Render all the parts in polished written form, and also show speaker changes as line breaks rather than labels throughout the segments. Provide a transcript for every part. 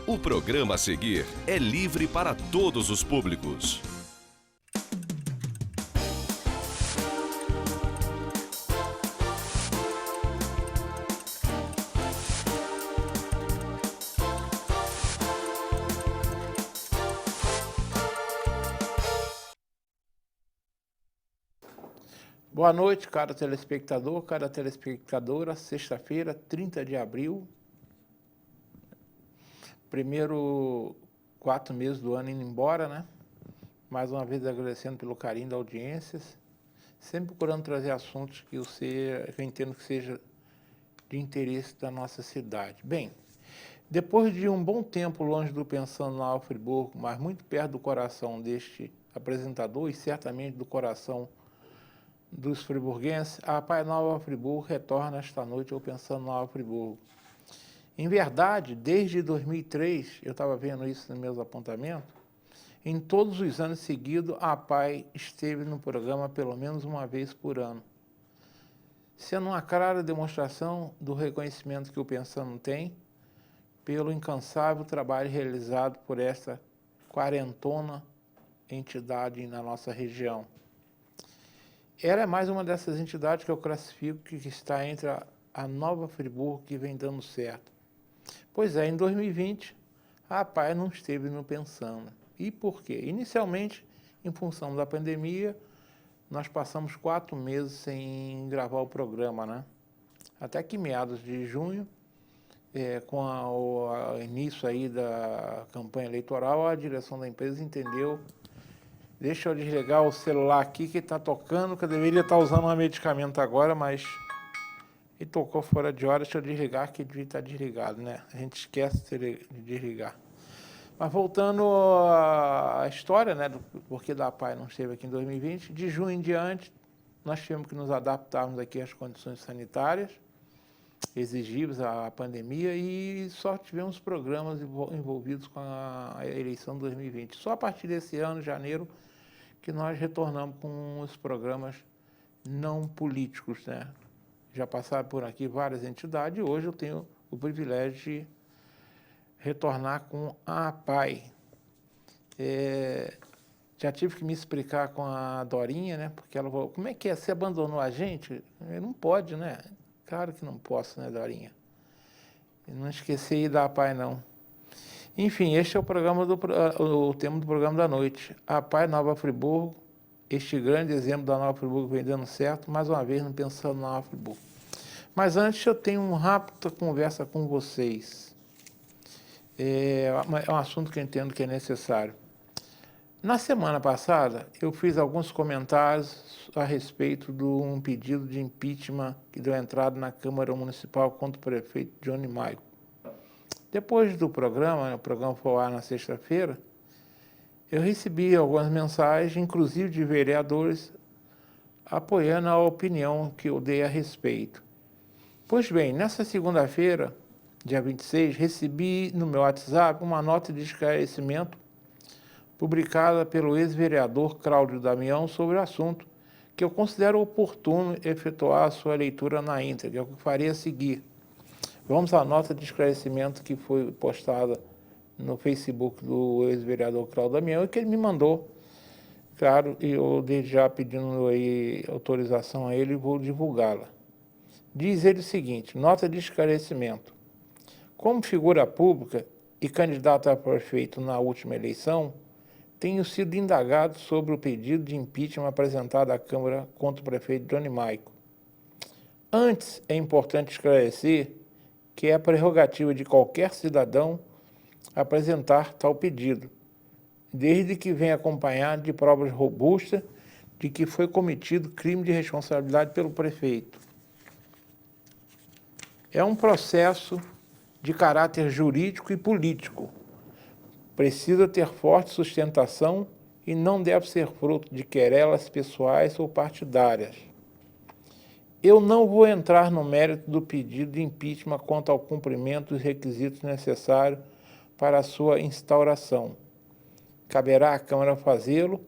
O programa a seguir é livre para todos os públicos.
Boa noite, cara telespectador, cara telespectadora. Sexta-feira, 30 de abril. Primeiro 4 meses do ano indo embora, né? Mais uma vez agradecendo pelo carinho da audiência. Sempre procurando trazer assuntos que eu entendo que seja de interesse da nossa cidade. Bem, depois de um bom tempo longe do Pensando Nova Friburgo, mas muito perto do coração deste apresentador e certamente do coração dos friburguenses, a Pai Nova Friburgo retorna esta noite ao Pensando Nova Friburgo. Em verdade, desde 2003, eu estava vendo isso nos meus apontamentos, em todos os anos seguidos, a PAI esteve no programa pelo menos uma vez por ano, sendo uma clara demonstração do reconhecimento que o Pensando tem pelo incansável trabalho realizado por essa quarentona entidade na nossa região. Ela é mais uma dessas entidades que eu classifico que está entre a Nova Friburgo que vem dando certo. Pois é, em 2020, a PAI não esteve no Pensando. E por quê? Inicialmente, em função da pandemia, nós passamos 4 meses sem gravar o programa, né? Até que meados de junho, com o início aí da campanha eleitoral, a direção da empresa entendeu, deixa eu desligar o celular aqui que está tocando, que eu deveria estar usando um medicamento agora, mas... E tocou fora de hora, deixa eu desligar, que devia estar desligado, né? A gente esquece de desligar. Mas voltando à história, né, do porquê da PAI não esteve aqui em 2020, de junho em diante, nós tivemos que nos adaptarmos aqui às condições sanitárias exigíveis à pandemia e só tivemos programas envolvidos com a eleição de 2020. Só a partir desse ano, janeiro, que nós retornamos com os programas não políticos, né? Já passaram por aqui várias entidades e hoje eu tenho o privilégio de retornar com a PAI. Já tive que me explicar com a Dorinha, né? Porque ela falou, como é que é? Você abandonou a gente? Não pode, né? Claro que não posso, né, Dorinha? Eu não esqueci da PAI, não. Enfim, este é o tema do programa da noite. A PAI Nova Friburgo, este grande exemplo da Nova Friburgo vem dando certo, mais uma vez não Pensando na Nova Friburgo. Mas antes eu tenho uma rápida conversa com vocês. É um assunto que eu entendo que é necessário. Na semana passada, eu fiz alguns comentários a respeito de um pedido de impeachment que deu entrada na Câmara Municipal contra o prefeito Johnny Maico. Depois do programa, o programa foi ao ar na sexta-feira, eu recebi algumas mensagens, inclusive de vereadores, apoiando a opinião que eu dei a respeito. Pois bem, nessa segunda-feira, dia 26, recebi no meu WhatsApp uma nota de esclarecimento publicada pelo ex-vereador Cláudio Damião sobre o assunto, que eu considero oportuno efetuar a sua leitura na íntegra, é o que farei a seguir. Vamos à nota de esclarecimento que foi postada no Facebook do ex-vereador Cláudio Damião e que ele me mandou. Claro, e eu desde já pedindo aí autorização a ele, vou divulgá-la. Diz ele o seguinte, nota de esclarecimento. Como figura pública e candidato a prefeito na última eleição, tenho sido indagado sobre o pedido de impeachment apresentado à Câmara contra o prefeito Johnny Maico. Antes, é importante esclarecer que é a prerrogativa de qualquer cidadão apresentar tal pedido, desde que venha acompanhado de provas robustas de que foi cometido crime de responsabilidade pelo prefeito. É um processo de caráter jurídico e político. Precisa ter forte sustentação e não deve ser fruto de querelas pessoais ou partidárias. Eu não vou entrar no mérito do pedido de impeachment quanto ao cumprimento dos requisitos necessários para a sua instauração. caberá à Câmara fazê-lo.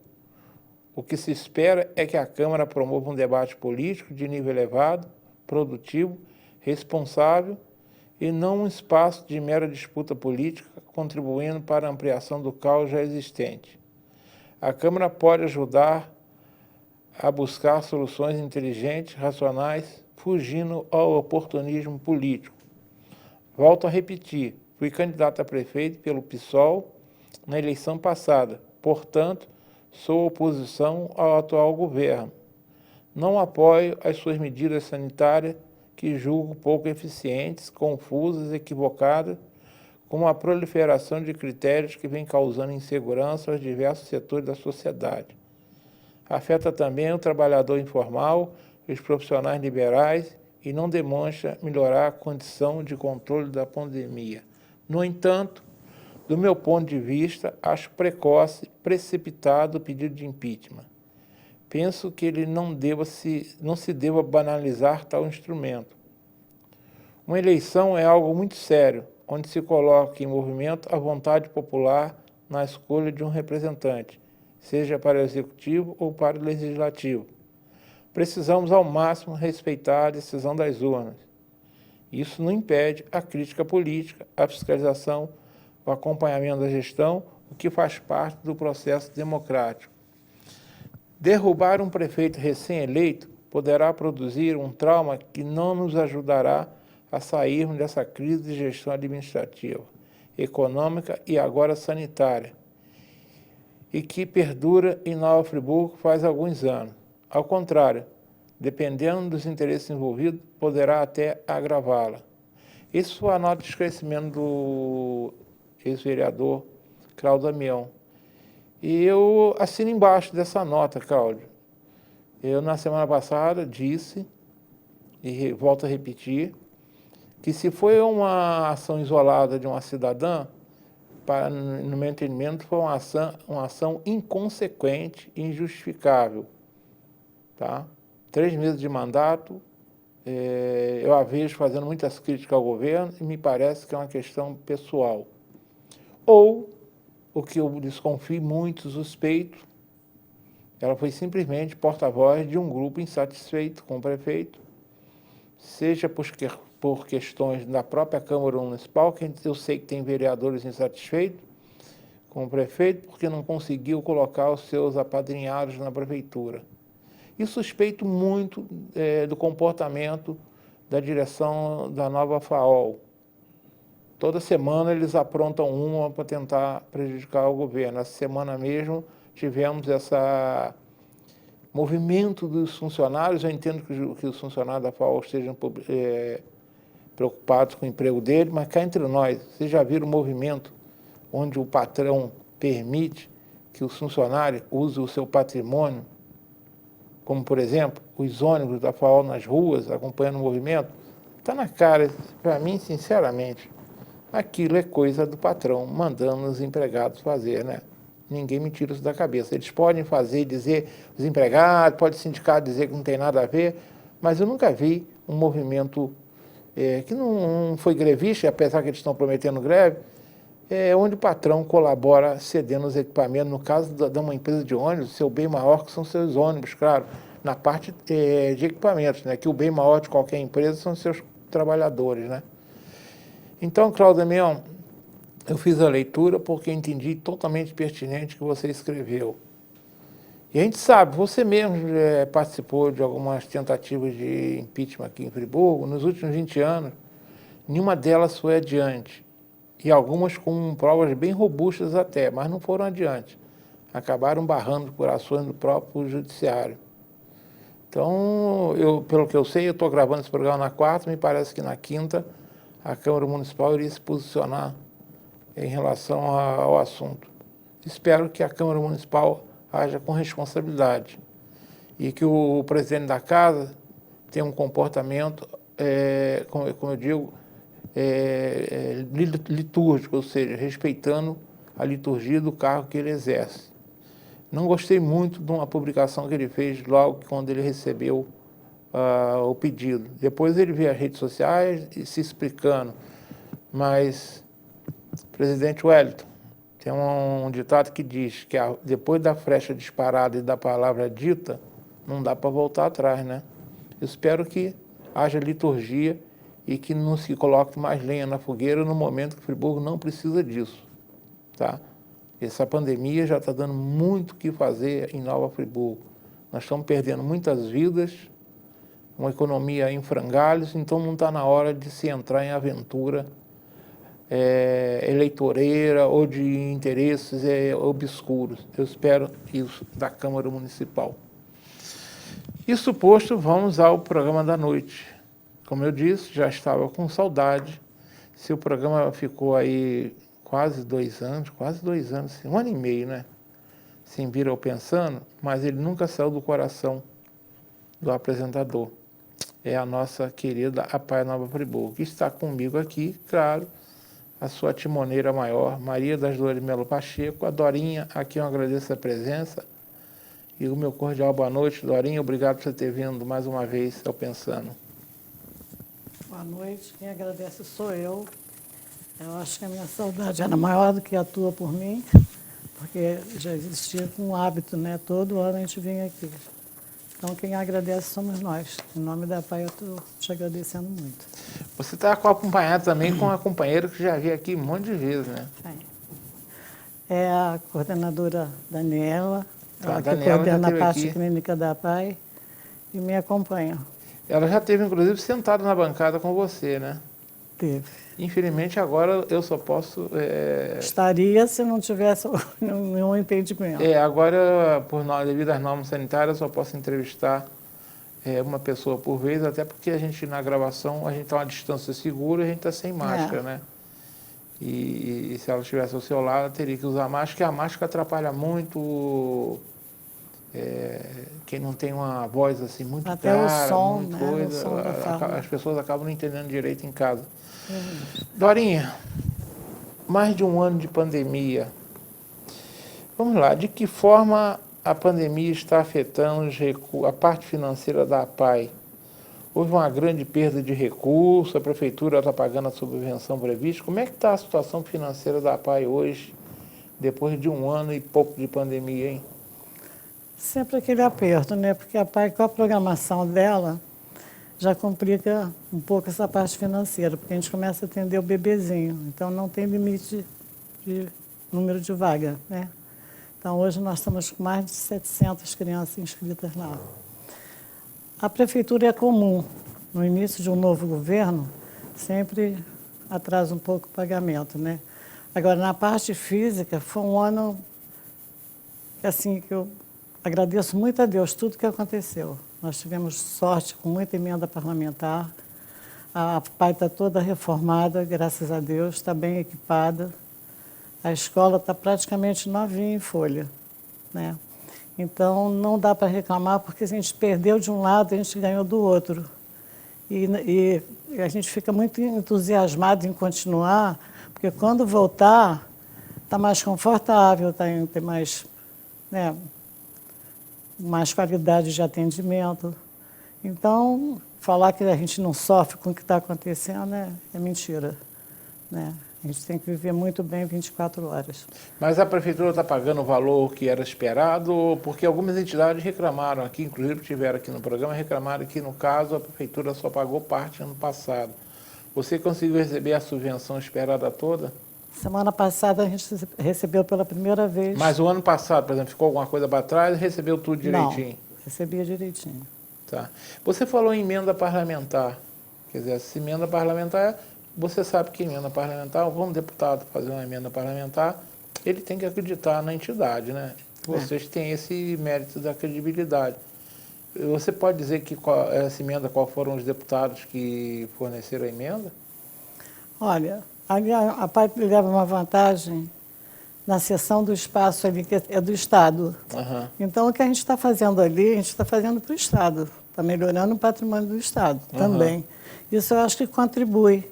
O que se espera é que a Câmara promova um debate político de nível elevado, produtivo, responsável e não um espaço de mera disputa política, contribuindo para a ampliação do caos já existente. A Câmara pode ajudar a buscar soluções inteligentes, racionais, fugindo ao oportunismo político. Volto a repetir, fui candidato a prefeito pelo PSOL na eleição passada, portanto, sou oposição ao atual governo. Não apoio as suas medidas sanitárias que julgo pouco eficientes, confusas, equivocadas, com a proliferação de critérios que vem causando insegurança aos diversos setores da sociedade. Afeta também o trabalhador informal e os profissionais liberais e não demonstra melhorar a condição de controle da pandemia. No entanto, do meu ponto de vista, acho precoce, precipitado o pedido de impeachment. Penso que ele não se deva banalizar tal instrumento. Uma eleição é algo muito sério, onde se coloca em movimento a vontade popular na escolha de um representante, seja para o executivo ou para o legislativo. Precisamos, ao máximo, respeitar a decisão das urnas. Isso não impede a crítica política, a fiscalização, o acompanhamento da gestão, o que faz parte do processo democrático. Derrubar um prefeito recém-eleito poderá produzir um trauma que não nos ajudará a sairmos dessa crise de gestão administrativa, econômica e agora sanitária, e que perdura em Nova Friburgo faz alguns anos. Ao contrário, dependendo dos interesses envolvidos, poderá até agravá-la. Isso foi a nota de esclarecimento do ex-vereador Cláudio Damião. E eu assino embaixo dessa nota, Cláudio. Eu, na semana passada, disse, e volto a repetir, que se foi uma ação isolada de uma cidadã, no meu entendimento, foi uma ação inconsequente e injustificável. Tá? 3 meses de mandato, eu a vejo fazendo muitas críticas ao governo e me parece que é uma questão pessoal. Ou, o que eu desconfio muito, suspeito, ela foi simplesmente porta-voz de um grupo insatisfeito com o prefeito, seja por questões da própria Câmara Municipal, que eu sei que tem vereadores insatisfeitos com o prefeito, porque não conseguiu colocar os seus apadrinhados na prefeitura. E suspeito muito do comportamento da direção da nova FAOL. Toda semana eles aprontam uma para tentar prejudicar o governo. Essa semana mesmo tivemos esse movimento dos funcionários. Eu entendo que os funcionários da FAOL estejam preocupados com o emprego dele, mas cá entre nós, vocês já viram o movimento onde o patrão permite que os funcionários usem o seu patrimônio, como, por exemplo, os ônibus da FAOL nas ruas, acompanhando o movimento? Está na cara, para mim, sinceramente, aquilo é coisa do patrão, mandando os empregados fazer, né? Ninguém me tira isso da cabeça. Eles podem fazer, dizer, os empregados, pode o sindicato dizer que não tem nada a ver, mas eu nunca vi um movimento que não foi grevista, apesar que eles estão prometendo greve, onde o patrão colabora cedendo os equipamentos. No caso de uma empresa de ônibus, seu bem maior que são seus ônibus, claro, na parte de equipamentos, né? Que o bem maior de qualquer empresa são seus trabalhadores, né? Então, Cláudio Damião, eu fiz a leitura porque entendi totalmente pertinente o que você escreveu. E a gente sabe, você mesmo participou de algumas tentativas de impeachment aqui em Friburgo. Nos últimos 20 anos, nenhuma delas foi adiante. E algumas com provas bem robustas até, mas não foram adiante. Acabaram barrando por ações do próprio judiciário. Então, pelo que eu sei, eu estou gravando esse programa na quarta, me parece que na quinta a Câmara Municipal iria se posicionar em relação ao assunto. Espero que a Câmara Municipal haja com responsabilidade e que o presidente da casa tenha um comportamento, como eu digo, litúrgico, ou seja, respeitando a liturgia do cargo que ele exerce. Não gostei muito de uma publicação que ele fez logo quando ele recebeu o pedido. Depois ele veio às redes sociais e se explicando, mas, presidente Wellington, Tem um ditado que diz que depois da flecha disparada e da palavra dita, não dá para voltar atrás, né? Eu espero que haja liturgia e que não se coloque mais lenha na fogueira no momento que Friburgo não precisa disso, tá? Essa pandemia já está dando muito o que fazer em Nova Friburgo. Nós estamos perdendo muitas vidas, uma economia em frangalhos, então não está na hora de se entrar em aventura eleitoreira ou de interesses obscuros. Eu espero isso da Câmara Municipal. Isso posto, vamos ao programa da noite. Como eu disse, já estava com saudade. Se o programa ficou aí quase 2 anos, um ano e meio, né? Sem vir ao pensando, mas ele nunca saiu do coração do apresentador. É a nossa querida APAE Nova Friburgo, que está comigo aqui, claro, a sua timoneira maior, Maria das Dores Melo Pacheco, a Dorinha, a quem eu agradeço a presença, e o meu cordial boa noite. Dorinha, obrigado por você ter vindo mais uma vez ao Pensando.
Boa noite, quem agradece sou eu. Eu acho que a minha saudade era maior do que a tua por mim, porque já existia um hábito, né? Todo ano a gente vinha aqui. Então, quem agradece somos nós. Em nome da PAI, eu estou te agradecendo muito.
Você está acompanhado também com uma companheira que já veio aqui um monte de vezes, né?
É a coordenadora Daniela, ela que
Daniela
coordena a parte
aqui.
clínica da PAI e me acompanha.
Ela já esteve, inclusive, sentada na bancada com você, né?
Teve.
Infelizmente, agora eu só posso...
Estaria se não tivesse nenhum impedimento.
Agora, devido às normas sanitárias, eu só posso entrevistar uma pessoa por vez, até porque a gente, na gravação, a gente está a uma distância segura e a gente está sem máscara, né? E se ela estivesse ao seu lado, ela teria que usar máscara, porque a máscara atrapalha muito quem não tem uma voz assim muito
até
clara,
o som,
muito
né?
coisa,
O som da fala.
as pessoas acabam não entendendo direito em casa. Dorinha, mais de um ano de pandemia. Vamos lá, de que forma a pandemia está afetando a parte financeira da APAE? Houve uma grande perda de recursos, a prefeitura está pagando a subvenção prevista. Como é que está a situação financeira da APAE hoje, depois de um ano e pouco de pandemia, hein?
Sempre aquele aperto, né? Porque a PAI, com a programação dela, já complica um pouco essa parte financeira, porque a gente começa a atender o bebezinho, então não tem limite de número de vaga, né? Então, hoje nós estamos com mais de 700 crianças inscritas lá. A prefeitura é comum, no início de um novo governo, sempre atrasa um pouco o pagamento, né? Agora, na parte física, foi um ano assim, que eu agradeço muito a Deus tudo que aconteceu. Nós tivemos sorte com muita emenda parlamentar. A PAI está toda reformada, graças a Deus, está bem equipada. A escola está praticamente novinha em folha, né? Então, não dá para reclamar, porque se a gente perdeu de um lado, a gente ganhou do outro. E a gente fica muito entusiasmado em continuar, porque quando voltar, está mais confortável, tem mais, né, mais qualidade de atendimento. Então, falar que a gente não sofre com o que está acontecendo é mentira, né? A gente tem que viver muito bem 24 horas.
Mas a prefeitura está pagando o valor que era esperado, porque algumas entidades reclamaram aqui, inclusive estiveram aqui no programa, reclamaram que, no caso, a prefeitura só pagou parte ano passado. Você conseguiu receber a subvenção esperada toda?
Semana passada a gente recebeu pela primeira vez.
Mas o ano passado, por exemplo, ficou alguma coisa para trás e recebeu tudo direitinho?
Não, recebia direitinho.
Tá. Você falou em emenda parlamentar. Quer dizer, essa emenda parlamentar, você sabe que emenda parlamentar, um deputado fazer uma emenda parlamentar, ele tem que acreditar na entidade, né? Vocês têm esse mérito da credibilidade. Você pode dizer que essa emenda, qual foram os deputados que forneceram a emenda?
Olha, a PAI leva uma vantagem na seção do espaço ali, que é do Estado.
Uhum.
Então, o que a gente está fazendo ali, a gente está fazendo para o Estado. Está melhorando o patrimônio do Estado também. Isso eu acho que contribui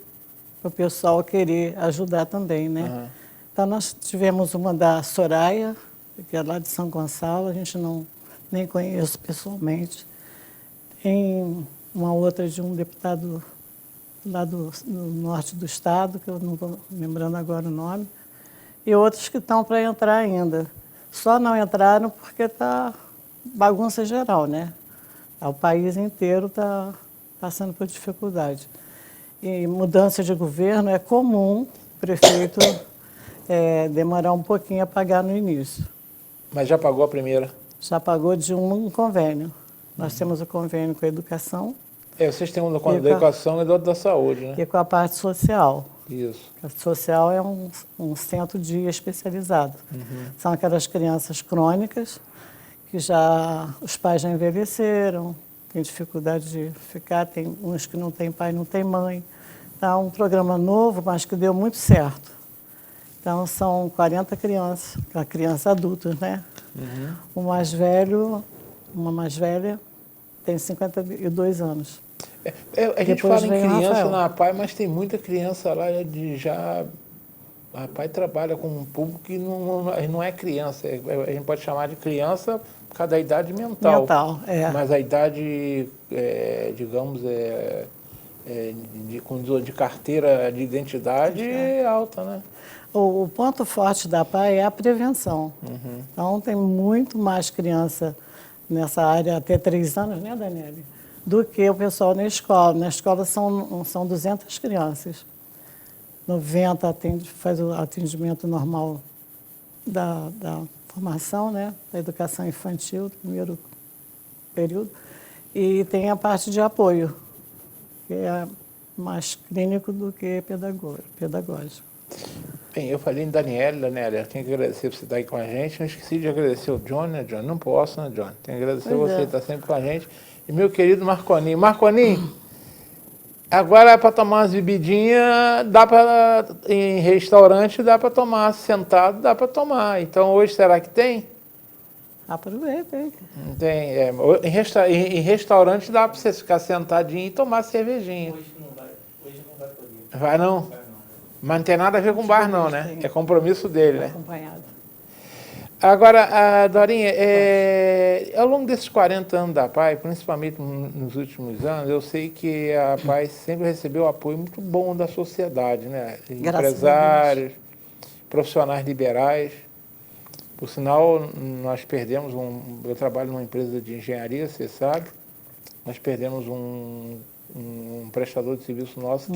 para o pessoal querer ajudar também, né? Então, nós tivemos uma da Soraya, que é lá de São Gonçalo, a gente nem conheço pessoalmente. Tem uma outra de um deputado lá do norte do Estado, que eu não estou lembrando agora o nome. e outros que estão para entrar ainda. Só não entraram porque está bagunça geral, né? O país inteiro está passando por dificuldade. E mudança de governo é comum o prefeito demorar um pouquinho a pagar no início.
Mas já pagou a primeira?
Já pagou de um convênio. Nós temos o convênio com a educação.
Vocês têm um da educação e do outro da saúde, né?
E com a parte social.
Isso.
A social é um centro dia especializado. São aquelas crianças crônicas que os pais já envelheceram, têm dificuldade de ficar, tem uns que não têm pai, não têm mãe. Então, é um programa novo, mas que deu muito certo. Então, são 40 crianças, crianças adultas, né? Uma mais velha, tem 52 anos.
A gente
Depois
fala em
vem o
criança
Rafael.
na APAE, mas tem muita criança lá de já... A APAE trabalha com um público que não é criança. A gente pode chamar de criança por causa da idade mental.
Mental, é.
Mas a idade, digamos, de carteira de identidade é alta, né?
O ponto forte da APAE é a prevenção. Então, tem muito mais criança nessa área até 3 anos, né, Daniele? Do que o pessoal na escola. Na escola são 200 crianças. 90 faz o atendimento normal da formação, né, da educação infantil, do primeiro período. E tem a parte de apoio, que é mais clínico do que pedagógico.
Bem, eu falei em Daniela, eu tenho que agradecer por você estar aí com a gente. Não esqueci de agradecer o John, né, John? Não posso, né, John? Tenho que agradecer você, estar sempre com a gente. E meu querido Marconinho. Marconinho, agora é para tomar umas bebidinhas, em restaurante dá para tomar, sentado dá para tomar. Então hoje será que tem?
Aproveita, hein?
Tem. Em restaurante dá para você ficar sentadinho e tomar cervejinha.
Hoje não vai poder.
Vai não?
Vai não.
Mas não tem nada a ver com bar não, né? É compromisso dele, né?
Acompanhado.
Agora, Dorinha, ao longo desses 40 anos da APAE, principalmente nos últimos anos, eu sei que a APAE sempre recebeu apoio muito bom da sociedade, né? Empresários, profissionais liberais. Por sinal, nós perdemos eu trabalho numa empresa de engenharia, você sabe, nós perdemos um prestador de serviço nosso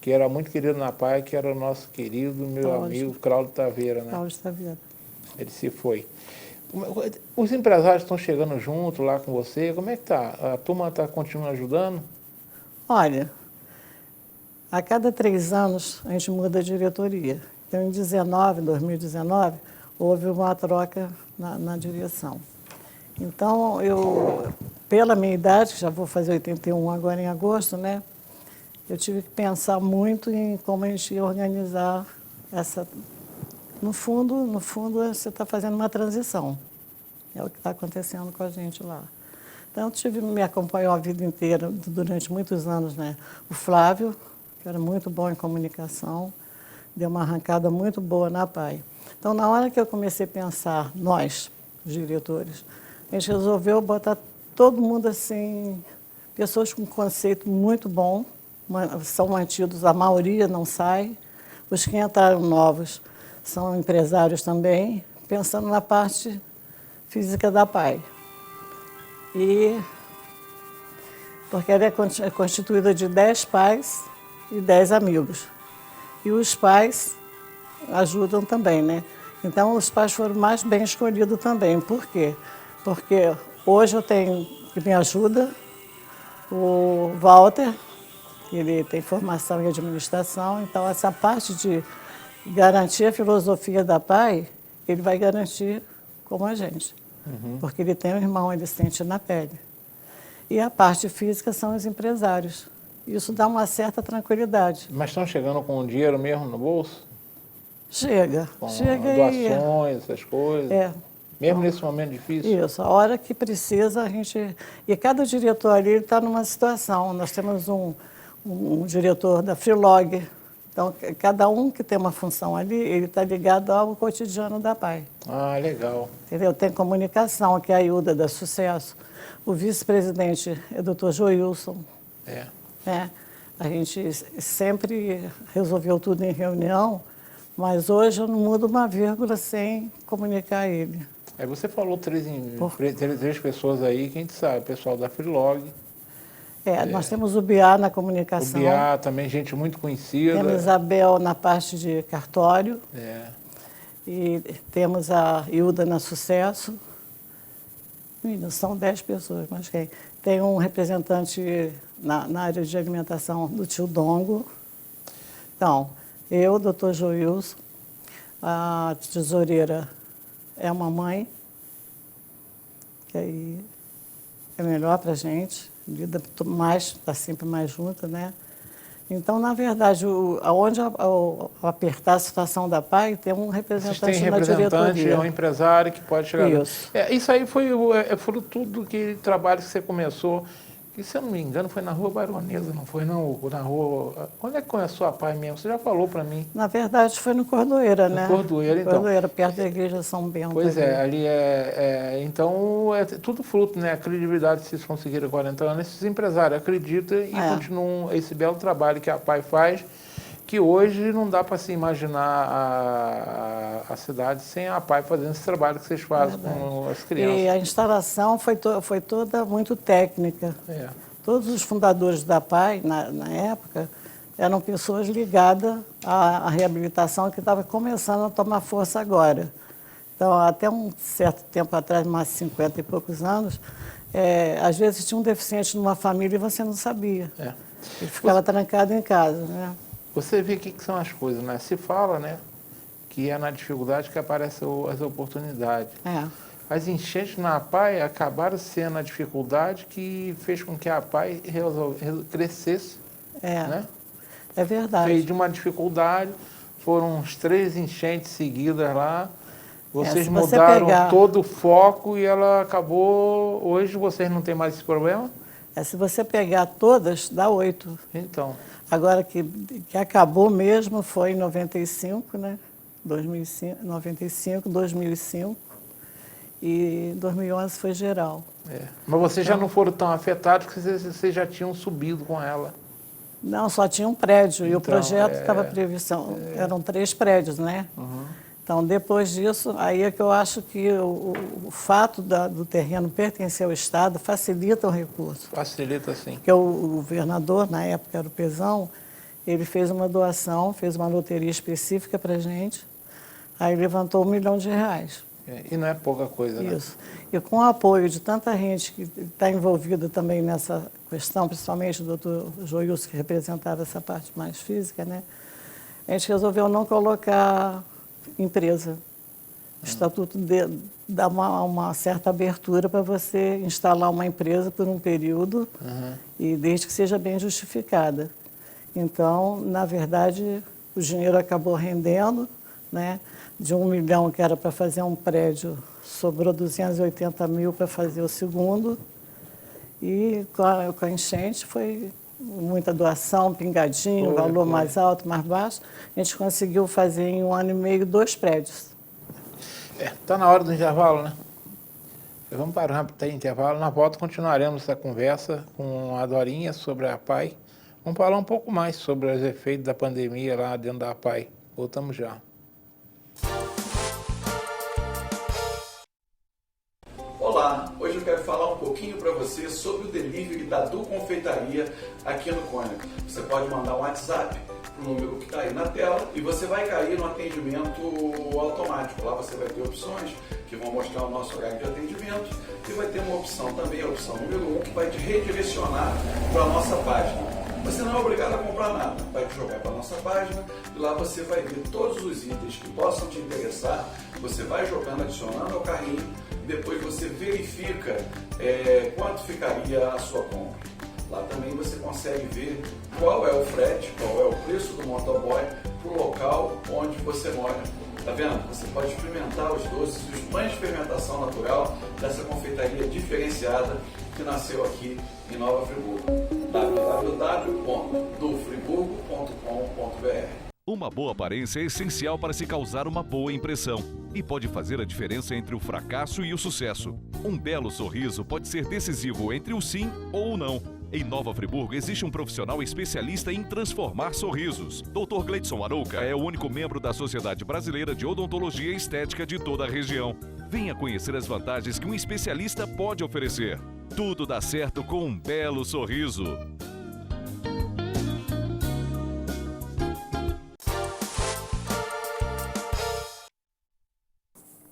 que era muito querido na APAE, que era o nosso querido, meu amigo, Cláudio Taveira, né?
Cláudio Taveira.
Ele se foi. Os empresários estão chegando junto lá com você, como é que tá? A turma está continuando ajudando?
Olha, a cada 3 anos a gente muda a diretoria. Então, em 2019, houve uma troca na direção. Então, pela minha idade, já vou fazer 81 agora em agosto, né? Eu tive que pensar muito em como a gente ia organizar essa... No fundo, você está fazendo uma transição. É o que está acontecendo com a gente lá. Então, me acompanhou a vida inteira, durante muitos anos, né? O Flávio, que era muito bom em comunicação, deu uma arrancada muito boa na APAE. Então, na hora que eu comecei a pensar, nós, os diretores, a gente resolveu botar todo mundo assim, pessoas com conceito muito bom, são mantidos, a maioria não sai, os que entraram novos são empresários também, pensando na parte física da APAE. Porque ela é constituída de 10 pais e 10 amigos. E os pais ajudam também, né? Então, os pais foram mais bem escolhidos também. Por quê? Porque hoje eu tenho que me ajuda o Walter, ele tem formação em administração, então essa parte de garantir a filosofia da APAE, ele vai garantir como a gente. Porque ele tem um irmão, ele sente na pele. E a parte física são os empresários. Isso dá uma certa tranquilidade.
Mas estão chegando com o dinheiro mesmo no bolso?
Chega
Com
e...
doações, essas coisas? Mesmo nesse momento difícil?
Isso, a hora que precisa, a gente... E cada diretor ali está numa situação. Nós temos um diretor da Freelog. Então, cada um que tem uma função ali, ele está ligado ao cotidiano da APAE.
Ah, legal.
Entendeu? Tem comunicação, que é a Ilda da Sucesso. O vice-presidente é o Dr. Joilson. A gente sempre resolveu tudo em reunião, Mas hoje eu não mudo uma vírgula sem comunicar a ele.
Aí você falou três pessoas aí que a gente sabe, o pessoal da Freelog.
Nós temos o Biá na
O
comunicação.
Biá também, gente muito conhecida.
Temos a Isabel na parte de cartório. E temos a Hilda na Sucesso. São 10 pessoas, mas quem? Tem um representante na área de alimentação do tio Dongo. Então, eu, doutor Joilson, a tesoureira é uma mãe, que aí é melhor para a gente, lida mais, está sempre mais junta, né? Então, na verdade, aonde apertar a situação da PAI, tem um representante na diretoria.
É um empresário que pode chegar.
Isso.
Isso aí foi tudo que trabalho que você começou, que, se eu não me engano, foi na Rua Baronesa, não foi não? Na rua... Quando é que começou a PAI mesmo? Você já falou para mim.
Na verdade, foi no Cordoeira, né?
No Cordoeira, então.
Cordoeira, perto da igreja São Bento.
Pois ali então, é tudo fruto, né? A credibilidade que vocês conseguiram há 40 anos. Esses empresários acreditam e continuam esse belo trabalho que a PAI faz, que hoje não dá para se imaginar a cidade sem a PAI fazendo esse trabalho que vocês fazem com as crianças.
E a instalação foi toda muito técnica. Todos os fundadores da PAI, na época, eram pessoas ligadas à reabilitação que estava começando a tomar força agora. Então, até um certo tempo atrás, mais de 50 e poucos anos, às vezes tinha um deficiente numa família e você não sabia. Ele ficava trancado em casa, né?
Você vê o que são as coisas, né? Se fala, né, que é na dificuldade que aparecem as oportunidades. As enchentes na PAI acabaram sendo a dificuldade que fez com que a PAI crescesse. Né?
É verdade.
Fez de uma dificuldade, foram uns 3 enchentes seguidas lá. Vocês mudaram todo o foco e ela acabou... Hoje vocês não têm mais esse problema?
Se você pegar todas, dá 8.
Então...
Agora, que acabou mesmo foi em 95, né? 2005, 95, 2005 e 2011 foi geral.
Mas vocês já não foram tão afetados porque vocês já tinham subido com ela.
Não, só tinha um prédio e o projeto estava previsto, eram 3 prédios, né? Então, depois disso, aí é que eu acho que o fato do terreno pertencer ao Estado facilita o recurso.
Facilita, sim.
Porque o governador, na época era o Pezão, ele fez uma doação, fez uma loteria específica para a gente, aí levantou R$1 milhão.
E não é pouca coisa, né?
Isso. E com o apoio de tanta gente que está envolvida também nessa questão, principalmente o doutor Joilson, que representava essa parte mais física, né? A gente resolveu não colocar empresa. O estatuto dá uma certa abertura para você instalar uma empresa por um período e desde que seja bem justificada. Então, na verdade, o dinheiro acabou rendendo, né? De R$1 milhão que era para fazer um prédio, sobrou 280 mil para fazer o segundo e com a enchente foi muita doação, pingadinho, valor mais alto, mais baixo. A gente conseguiu fazer em 1 ano e meio 2 prédios.
Está na hora do intervalo, né? Vamos para um rápido intervalo. Na volta continuaremos essa conversa com a Dorinha sobre a PAI. Vamos falar um pouco mais sobre os efeitos da pandemia lá dentro da PAI. Voltamos já.
Olá, hoje eu quero falar um pouquinho para você sobre o delivery da Du Confeitaria aqui no Cônica. Você pode mandar um WhatsApp para o número que está aí na tela e você vai cair no atendimento automático. Lá você vai ter opções que vão mostrar o nosso horário de atendimento e vai ter uma opção também, a opção número 1, que vai te redirecionar para a nossa página. Você não é obrigado a comprar nada, vai te jogar para a nossa página e lá você vai ver todos os itens que possam te interessar, você vai jogando, adicionando ao carrinho e depois você verifica quanto ficaria a sua compra. Lá também você consegue ver qual é o frete, qual é o preço do motoboy para o local onde você mora. Tá vendo? Você pode experimentar os doces, os pães de fermentação natural dessa confeitaria diferenciada que nasceu aqui em Nova Friburgo. www.dufriburgo.com.br.
Uma boa aparência é essencial para se causar uma boa impressão e pode fazer a diferença entre o fracasso e o sucesso. Um belo sorriso pode ser decisivo entre o sim ou o não. Em Nova Friburgo existe um profissional especialista em transformar sorrisos. Dr. Gleidson Arouca é o único membro da Sociedade Brasileira de Odontologia e Estética de toda a região. Venha conhecer as vantagens que um especialista pode oferecer. Tudo dá certo com um belo sorriso.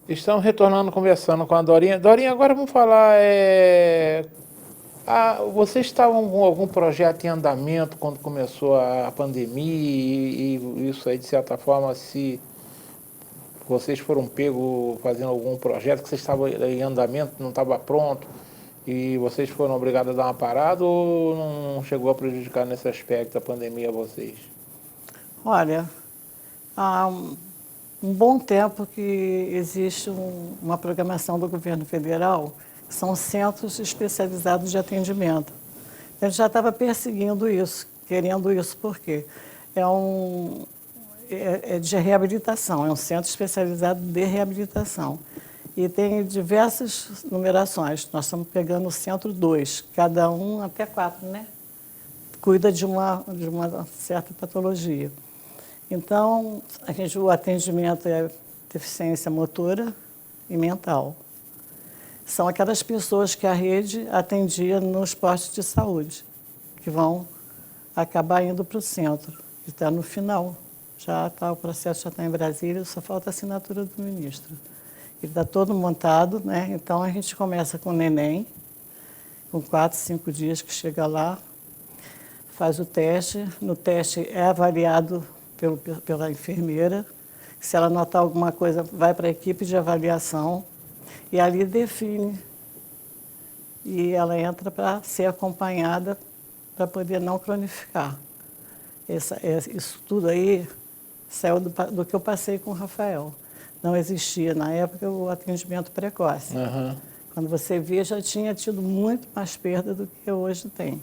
Estamos retornando, conversando com a Dorinha. Dorinha, agora vamos falar... vocês estavam com algum projeto em andamento quando começou a pandemia e isso aí, de certa forma, se vocês foram pegos fazendo algum projeto que vocês estavam em andamento, não estava pronto, e vocês foram obrigados a dar uma parada ou não chegou a prejudicar nesse aspecto a pandemia a vocês?
Olha, há um bom tempo que existe uma programação do governo federal, que são centros especializados de atendimento. A gente já estava perseguindo isso, querendo isso, porque é de reabilitação, é um centro especializado de reabilitação. E tem diversas numerações. Nós estamos pegando o centro 2, cada um até 4, né? Cuida de uma certa patologia. Então, o atendimento é deficiência motora e mental. São aquelas pessoas que a rede atendia nos postos de saúde, que vão acabar indo para o centro. E está no final. O processo já está em Brasília, só falta a assinatura do ministro. Ele está todo montado, né? Então a gente começa com o neném, com 4, 5 dias que chega lá, faz o teste. No teste é avaliado pela enfermeira. Se ela notar alguma coisa, vai para a equipe de avaliação e ali define. E ela entra para ser acompanhada para poder não cronificar. Isso tudo aí saiu do que eu passei com o Rafael. Não existia, na época, o atendimento precoce.
Uhum.
Quando você via, já tinha tido muito mais perda do que hoje tem.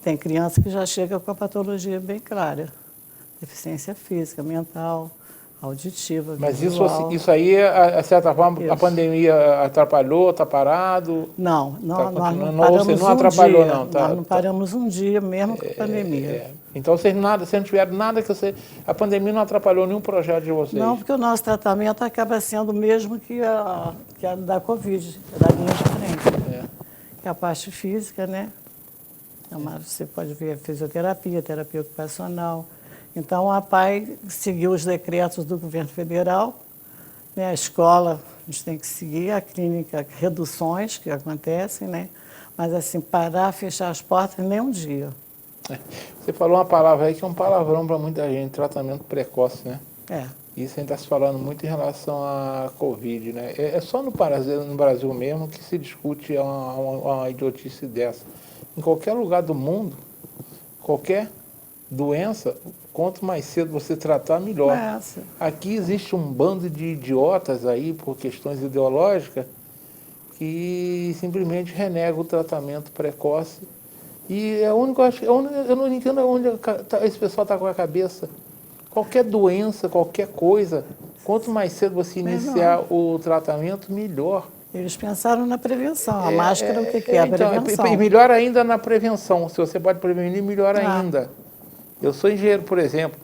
Tem criança que já chega com a patologia bem clara. Deficiência física, mental, auditiva,
Mas
visual.
isso aí, de certa forma,
Isso.
a pandemia atrapalhou, está parado?
Não, nós não
Não,
paramos
você não atrapalhou,
um dia.
não, tá?
Nós não paramos um dia, mesmo com a pandemia.
Então, vocês não tiveram nada que a pandemia não atrapalhou nenhum projeto de vocês?
Não, porque o nosso tratamento acaba sendo o mesmo que a da Covid, da linha de frente. Que é a parte física, né? Você pode ver fisioterapia, terapia ocupacional. Então, a PAI seguiu os decretos do governo federal, né? A escola, a gente tem que seguir, a clínica, reduções que acontecem, né? Mas, assim, parar, fechar as portas, nem um dia.
Você falou uma palavra aí que é um palavrão para muita gente, tratamento precoce, né? Isso a gente está se falando muito em relação à Covid, né? É só no Brasil mesmo que se discute uma idiotice dessa. Em qualquer lugar do mundo, qualquer doença, quanto mais cedo você tratar, melhor. Aqui existe um bando de idiotas aí, por questões ideológicas, que simplesmente renegam o tratamento precoce. E é o único, eu não entendo onde esse pessoal está com a cabeça. Qualquer doença, qualquer coisa, quanto mais cedo você iniciar o tratamento, melhor.
Eles pensaram na prevenção. A máscara, o que é a
então,
prevenção?
E melhor ainda na prevenção. Se você pode prevenir, melhor ainda. Eu sou engenheiro, por exemplo.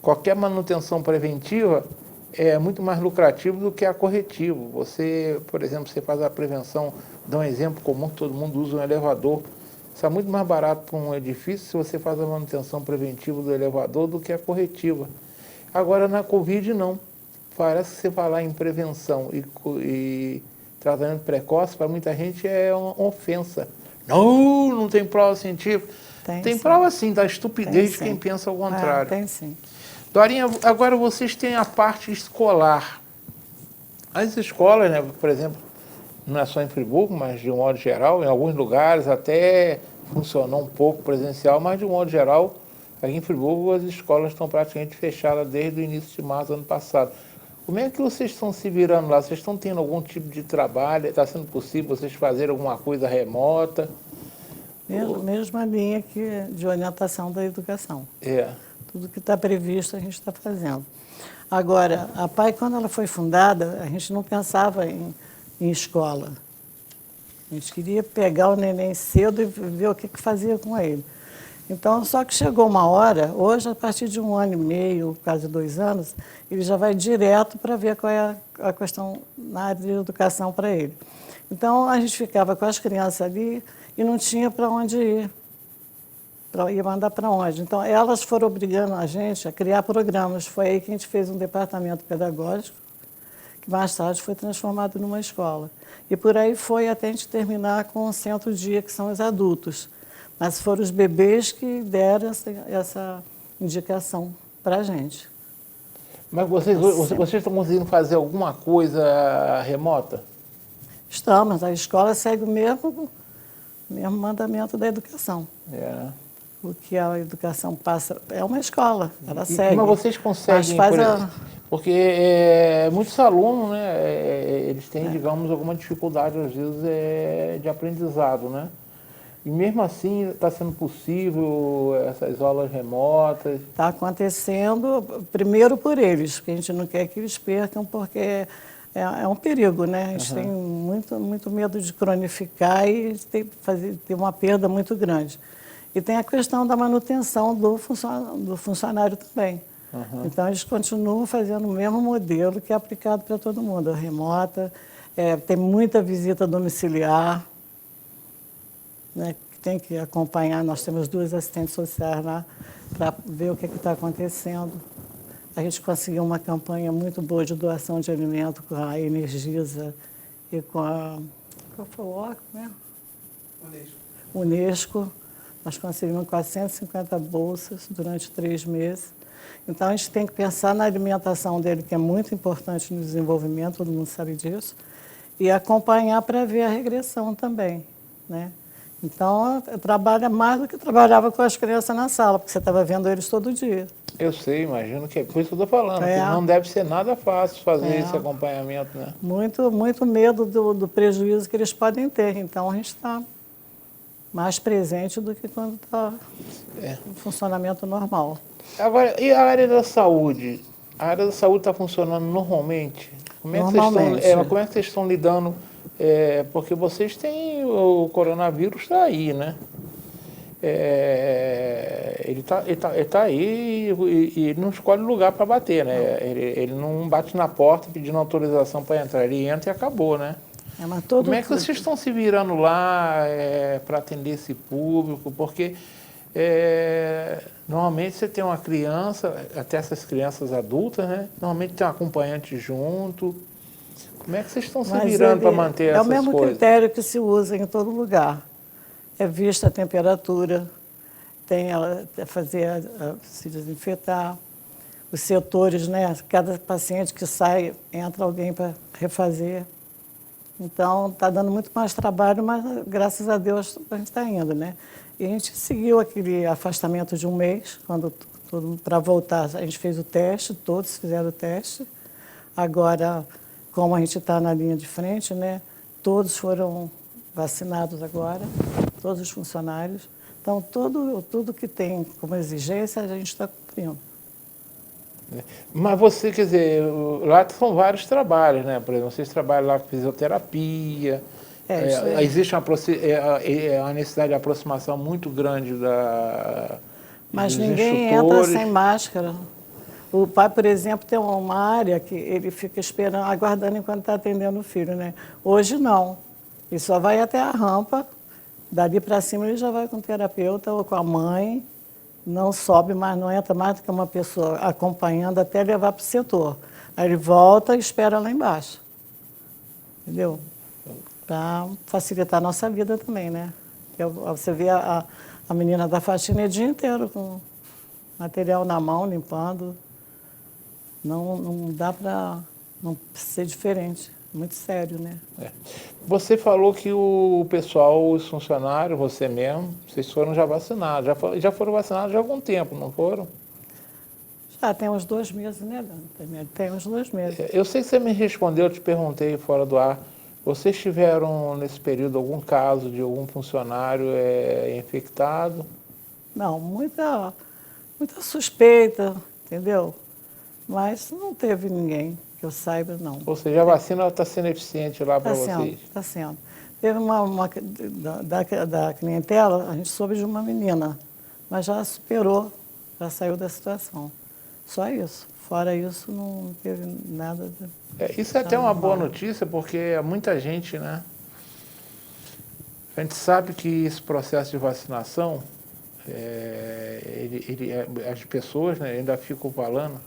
Qualquer manutenção preventiva é muito mais lucrativo do que a corretiva. Você, por exemplo, você faz a prevenção, dá um exemplo comum, todo mundo usa um elevador. Isso é muito mais barato para um edifício se você faz a manutenção preventiva do elevador do que a corretiva. Agora, na Covid, não. Parece que você falar em prevenção e tratamento precoce, para muita gente é uma ofensa. Não tem prova científica. Tem prova, sim, da estupidez de quem pensa ao contrário.
Tem sim.
Dorinha, agora vocês têm a parte escolar. As escolas, né, por exemplo, não é só em Friburgo, mas de um modo geral, em alguns lugares até funcionou um pouco presencial, mas de um modo geral, aqui em Friburgo as escolas estão praticamente fechadas desde o início de março do ano passado. Como é que vocês estão se virando lá? Vocês estão tendo algum tipo de trabalho? Está sendo possível vocês fazerem alguma coisa remota?
Mesma linha de orientação da educação. Tudo que está previsto a gente está fazendo. Agora, a PAI, quando ela foi fundada, a gente não pensava em escola. A gente queria pegar o neném cedo e ver o que fazia com ele. Então, só que chegou uma hora, hoje, a partir de 1 ano e meio, quase 2 anos, ele já vai direto para ver qual é a questão na área de educação para ele. Então, a gente ficava com as crianças ali e não tinha para onde ir. Ia mandar para onde? Então, elas foram obrigando a gente a criar programas. Foi aí que a gente fez um departamento pedagógico, que mais tarde foi transformado numa escola. E por aí foi até a gente terminar com o centro-dia, que são os adultos. Mas foram os bebês que deram essa indicação para a gente.
Mas vocês estão conseguindo fazer alguma coisa remota?
Estamos. A escola segue o mesmo mandamento da educação.
É.
O que a educação passa é uma escola, ela segue.
Mas vocês conseguem, porque muitos alunos, né, eles têm, digamos, alguma dificuldade, às vezes, de aprendizado, né? E mesmo assim está sendo possível essas aulas remotas?
Está acontecendo, primeiro por eles, porque a gente não quer que eles percam, porque é um perigo, né? A gente tem muito medo de cronificar e ter uma perda muito grande. E tem a questão da manutenção do funcionário também. Então, eles continuam fazendo o mesmo modelo que é aplicado para todo mundo, a remota, tem muita visita domiciliar, né, que tem que acompanhar. Nós temos 2 assistentes sociais lá para ver o que está acontecendo. A gente conseguiu uma campanha muito boa de doação de alimento com a Energisa e com a... Qual foi o órgão mesmo? Unesco. Nós conseguimos 450 bolsas durante 3 meses. Então, a gente tem que pensar na alimentação dele, que é muito importante no desenvolvimento, todo mundo sabe disso, e acompanhar para ver a regressão também, né? Então, trabalha mais do que trabalhava com as crianças na sala, porque você estava vendo eles todo dia.
Eu sei, imagino que é por isso que eu estou falando, que não deve ser nada fácil fazer esse acompanhamento, né?
Muito medo do prejuízo que eles podem ter. Então, a gente está mais presente do que quando está em funcionamento normal.
Agora, e a área da saúde? A área da saúde está funcionando normalmente? Como é que vocês estão lidando? Porque vocês têm o coronavírus está aí, né? Ele tá aí e ele não escolhe lugar para bater, né? Ele não bate na porta pedindo autorização para entrar. Ele entra e acabou, né? Como é que vocês estão se virando lá para atender esse público? Porque normalmente você tem uma criança, até essas crianças adultas, né? Normalmente tem um acompanhante junto. Como é que vocês estão se virando para manter essas coisas?
É o mesmo critério que se usa em todo lugar. É vista a temperatura, tem se desinfetar. Os setores, né? Cada paciente que sai, entra alguém para refazer. Então, está dando muito mais trabalho, mas, graças a Deus, a gente está indo, né? E a gente seguiu aquele afastamento de 1 mês, para voltar, a gente fez o teste, todos fizeram o teste. Agora, como a gente está na linha de frente, né? Todos foram vacinados agora, todos os funcionários. Então, tudo que tem como exigência, a gente está cumprindo.
Mas você, quer dizer, lá são vários trabalhos, né? Por exemplo, vocês trabalham lá com fisioterapia, existe uma necessidade de aproximação muito grande
Mas
dos
ninguém entra sem máscara. O pai, por exemplo, tem uma área que ele fica esperando, aguardando enquanto está atendendo o filho, né? Hoje não. Ele só vai até a rampa, dali para cima ele já vai com o terapeuta ou com a mãe, não sobe mais, não entra mais do que uma pessoa acompanhando até levar para o setor. Aí ele volta e espera lá embaixo. Entendeu? Para facilitar a nossa vida também, né? Você vê a menina da faxina o dia inteiro com material na mão, limpando. Não dá para não ser diferente. Muito sério, né?
Você falou que o pessoal, os funcionários, você mesmo, vocês foram já vacinados. Já foram vacinados já há algum tempo, não foram?
Já tem uns 2 meses, né, Dani? Tem uns 2 meses.
Eu sei que você me respondeu, eu te perguntei fora do ar. Vocês tiveram, nesse período, algum caso de algum funcionário infectado?
Não, muita suspeita, entendeu? Mas não teve ninguém que eu saiba, não.
Ou seja, a vacina está sendo eficiente lá para vocês?
Está sendo. Teve da clientela, a gente soube de uma menina, mas já superou, já saiu da situação. Só isso. Fora isso, não teve nada.
Isso é até uma boa notícia, porque muita gente, né? A gente sabe que esse processo de vacinação, as pessoas, né, ainda ficam falando.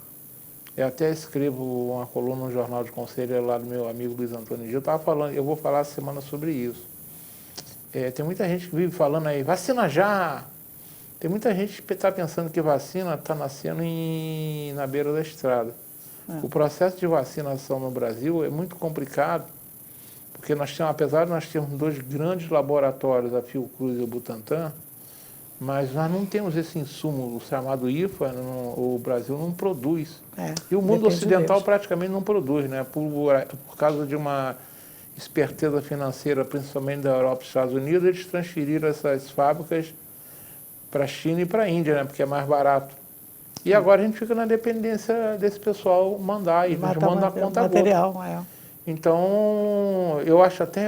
Eu até escrevo uma coluna no Jornal de Conselho lá do meu amigo Luiz Antônio Gil. Eu vou falar essa semana sobre isso. Tem muita gente que vive falando aí, vacina já! Tem muita gente que está pensando que vacina está nascendo na beira da estrada. O processo de vacinação no Brasil é muito complicado, porque nós temos, apesar de nós termos 2 grandes laboratórios, a Fiocruz e o Butantan, mas nós não temos esse insumo, o chamado IFA, o Brasil não produz. E o mundo ocidental praticamente não produz, né? Por causa de uma esperteza financeira, principalmente da Europa e dos Estados Unidos, eles transferiram essas fábricas para a China e para a Índia, né? Porque é mais barato. E agora a gente fica na dependência desse pessoal mandar, e eles mandam a conta
material,
gota. Então, eu acho até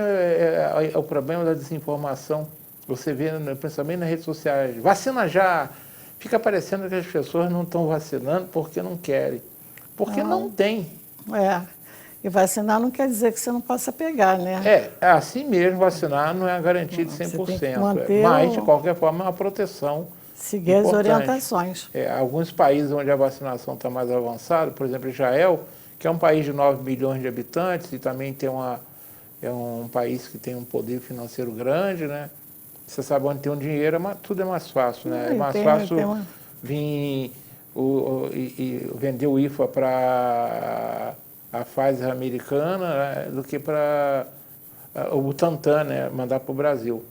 o problema da desinformação. Você vê, principalmente nas redes sociais, vacina já! Fica parecendo que as pessoas não estão vacinando porque não querem. Porque não tem.
E vacinar não quer dizer que você não possa pegar, né?
É assim mesmo, vacinar não é garantia de 100%. Mas, de qualquer forma, é uma proteção.
Seguir as orientações.
Alguns países onde a vacinação está mais avançada, por exemplo, Israel, que é um país de 9 milhões de habitantes e também é um país que tem um poder financeiro grande, né? Você sabe onde tem um dinheiro, tudo é mais fácil, né? É mais fácil vir e vender o IFA para a Pfizer americana, né, do que para o Butantan, né, mandar para o Brasil.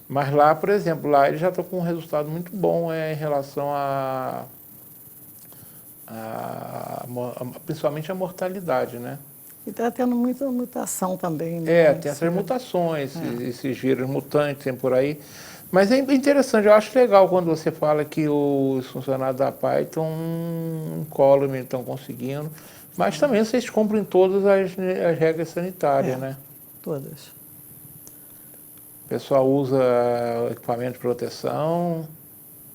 Mas lá, por exemplo, lá eles já estão com um resultado muito bom em relação principalmente a mortalidade, né?
E está tendo muita mutação também, né?
Tem essas mutações, esses vírus mutantes tem por aí. Mas é interessante, eu acho legal quando você fala que os funcionários da PAI estão incólume, estão conseguindo. Mas também vocês cumprem todas as regras sanitárias, né?
Todas.
O pessoal usa equipamento de proteção.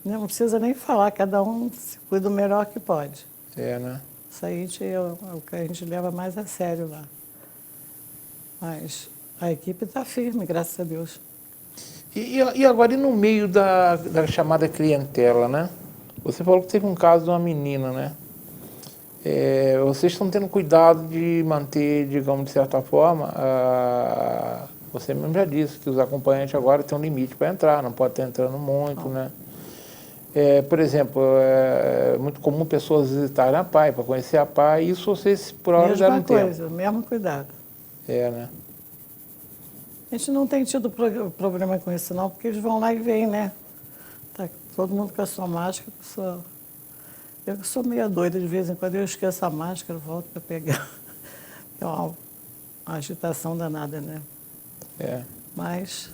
Não precisa nem falar, cada um se cuida o melhor que pode.
Né?
Isso aí é o que a gente leva mais a sério lá. Mas a equipe está firme, graças a Deus.
E agora, e no meio da chamada clientela, né? Você falou que teve um caso de uma menina, né? Vocês estão tendo cuidado de manter, digamos, de certa forma, você mesmo já disse que os acompanhantes agora têm um limite para entrar, não pode estar entrando muito, né? Por exemplo, é muito comum pessoas visitarem a PAI para conhecer a PAI, isso vocês por hora já não tem.
Mesma coisa, mesmo cuidado.
Né?
A gente não tem tido problema com isso não, porque eles vão lá e vêm, né? Tá todo mundo com a sua máscara, eu sou meio doida, de vez em quando eu esqueço a máscara, volto para pegar. É uma agitação danada, né? Mas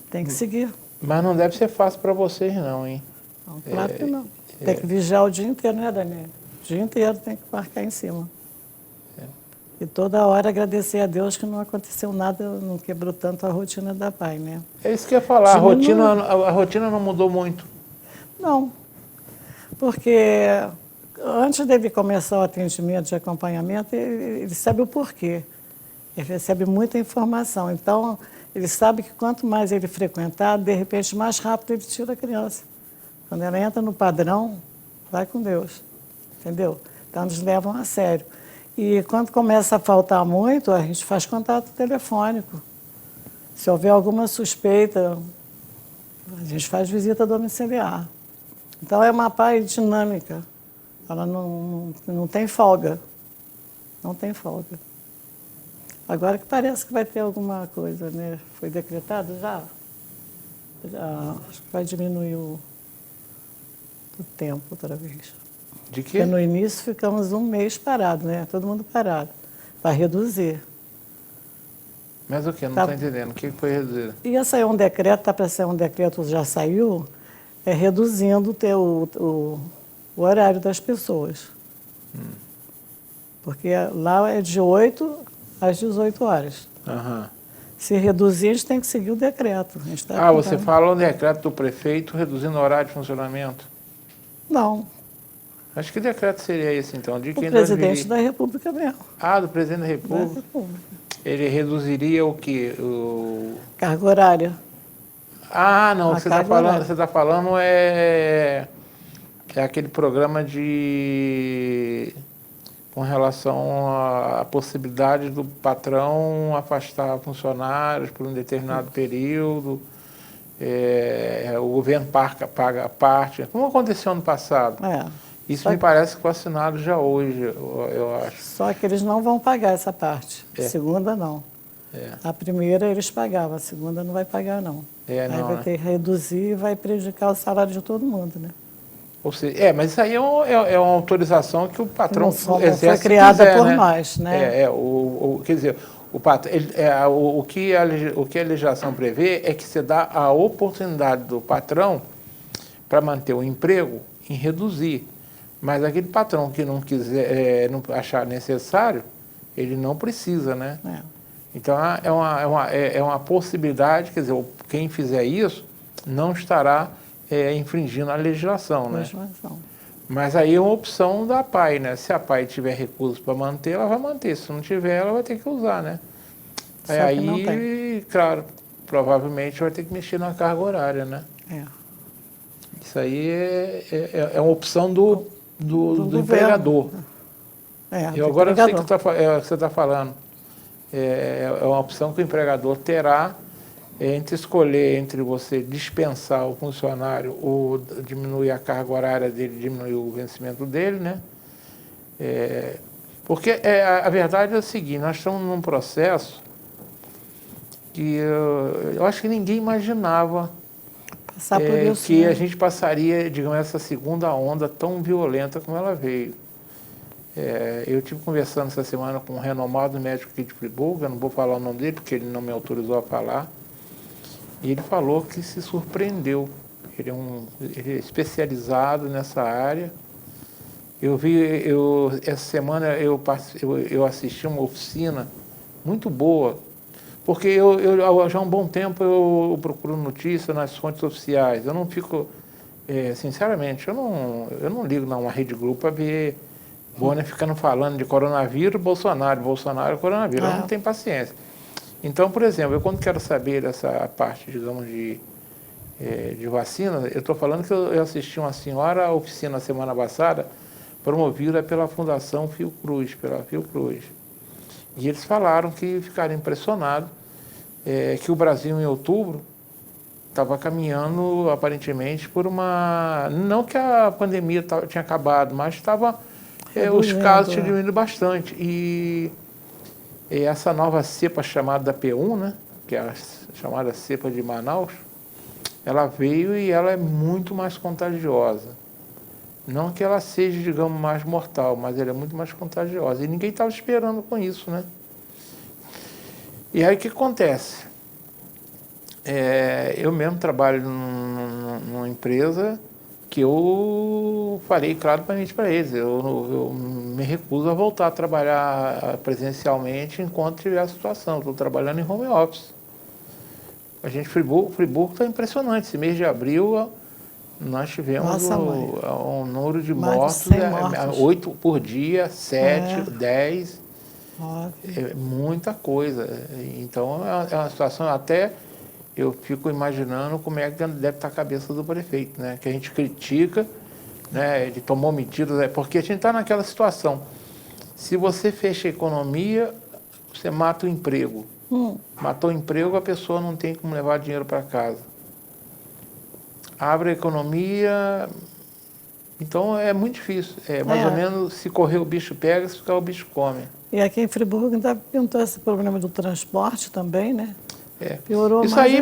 tem que seguir.
Mas não deve ser fácil para vocês não, hein?
Não, claro que não. Tem que vigiar o dia inteiro, né, Daniel? O dia inteiro tem que marcar em cima. E toda hora agradecer a Deus que não aconteceu nada, não quebrou tanto a rotina da PAI, né?
É isso que eu ia falar, a rotina não mudou muito.
Não, porque antes dele começar o atendimento de acompanhamento, ele sabe o porquê. Ele recebe muita informação. Então, ele sabe que quanto mais ele frequentar, de repente, mais rápido ele tira a criança. Quando ela entra no padrão, vai com Deus. Entendeu? Então, eles levam a sério. E quando começa a faltar muito, a gente faz contato telefônico. Se houver alguma suspeita, a gente faz visita domiciliar. Então, é uma PAI dinâmica. Ela não tem folga. Não tem folga. Agora que parece que vai ter alguma coisa, né? Foi decretado já? Acho que vai diminuir o tempo outra vez.
De quê?
Porque no início ficamos um mês parado, né? Todo mundo parado. Vai reduzir.
Mas o quê? Não estou entendendo. O que foi reduzir?
Ia sair um decreto, está para sair um decreto, já saiu, reduzindo o horário das pessoas. Porque lá é de 8 às 18 horas. Se reduzir, a gente tem que seguir o decreto. A gente tá
Você
tentando.
fala o decreto do prefeito reduzindo o horário de funcionamento?
Não,
Acho que decreto seria esse, então? De
o
quem
presidente da República mesmo.
do presidente da
Da
República.
República.
Ele reduziria o quê?
Carga horária.
Não,
A
você
carga horária.
está falando é aquele programa com relação à possibilidade do patrão afastar funcionários por um determinado período. O governo paga a parte, como aconteceu ano passado. Isso me parece que foi assinado já hoje, eu acho.
Só que eles não vão pagar essa parte. A segunda, não.
É.
A primeira eles pagavam, a segunda não vai pagar, não. Aí
não,
vai
né?
ter que reduzir e vai prejudicar o salário de todo mundo, né?
Ou seja, mas isso aí é uma autorização que o patrão
Não foi
exerce se
criada
quiser,
por
né?
nós, né?
Quer dizer, o que a legislação prevê é que você dá a oportunidade do patrão para manter o emprego em reduzir. Mas aquele patrão que não quiser, não achar necessário, ele não precisa, né? Então é uma possibilidade, quer dizer, quem fizer isso não estará infringindo a legislação, né? Mas aí é uma opção da APAE, né? Se a APAE tiver recursos para manter, ela vai manter. Se não tiver, ela vai ter que usar, né? Aí, claro, provavelmente vai ter que mexer na carga horária, né? Isso aí é uma opção do empregador. Eu agora eu sei o que você está falando. É uma opção que o empregador terá entre escolher entre você dispensar o funcionário ou diminuir a carga horária dele, diminuir o vencimento dele, né? Porque a verdade é o seguinte, nós estamos num processo que eu acho que ninguém imaginava
Passar por isso,
que
né?
a gente passaria, digamos, essa segunda onda tão violenta como ela veio. Eu estive conversando essa semana com um renomado médico aqui de Friburgo, eu não vou falar o nome dele porque ele não me autorizou a falar, e ele falou que se surpreendeu. Ele é especializado nessa área. Essa semana eu assisti uma oficina muito boa, porque já há um bom tempo eu procuro notícia nas fontes oficiais. Eu não fico, sinceramente, eu não ligo numa Rede Globo para ver Bonner ficando falando de coronavírus, Bolsonaro, coronavírus. Eu não tenho paciência. Então, por exemplo, eu quando quero saber dessa parte, digamos, de vacina, eu estou falando que eu assisti uma senhora à oficina semana passada, promovida pela Fundação Fiocruz, E eles falaram que ficaram impressionados que o Brasil, em outubro, estava caminhando, aparentemente, por uma... Não que a pandemia tinha acabado, mas estava... os casos tinham diminuído bastante. E essa nova cepa chamada P1, né, que é a chamada cepa de Manaus, ela veio e ela é muito mais contagiosa. Não que ela seja, digamos, mais mortal, mas ela é muito mais contagiosa. E ninguém estava esperando com isso, né? E aí o que acontece? Eu mesmo trabalho numa empresa que eu falei claramente para eles, eu me recuso a voltar a trabalhar presencialmente enquanto tiver a situação. Estou trabalhando em home office. A gente, Friburgo está impressionante. Esse mês de abril, nós tivemos um número de mortos, 8 por dia, 7, 10, muita coisa. Então, é uma situação até... Eu fico imaginando como é que deve estar a cabeça do prefeito, né? Que a gente critica, né? Ele tomou medidas, porque a gente está naquela situação. Se você fecha a economia, você mata o emprego. Matou o emprego, a pessoa não tem como levar dinheiro para casa. Abre a economia, então é muito difícil. Mais ou menos, se correr o bicho pega, se ficar o bicho come.
E aqui em Friburgo ainda pintou esse problema do transporte também, né? Piorou
isso
mais
aí,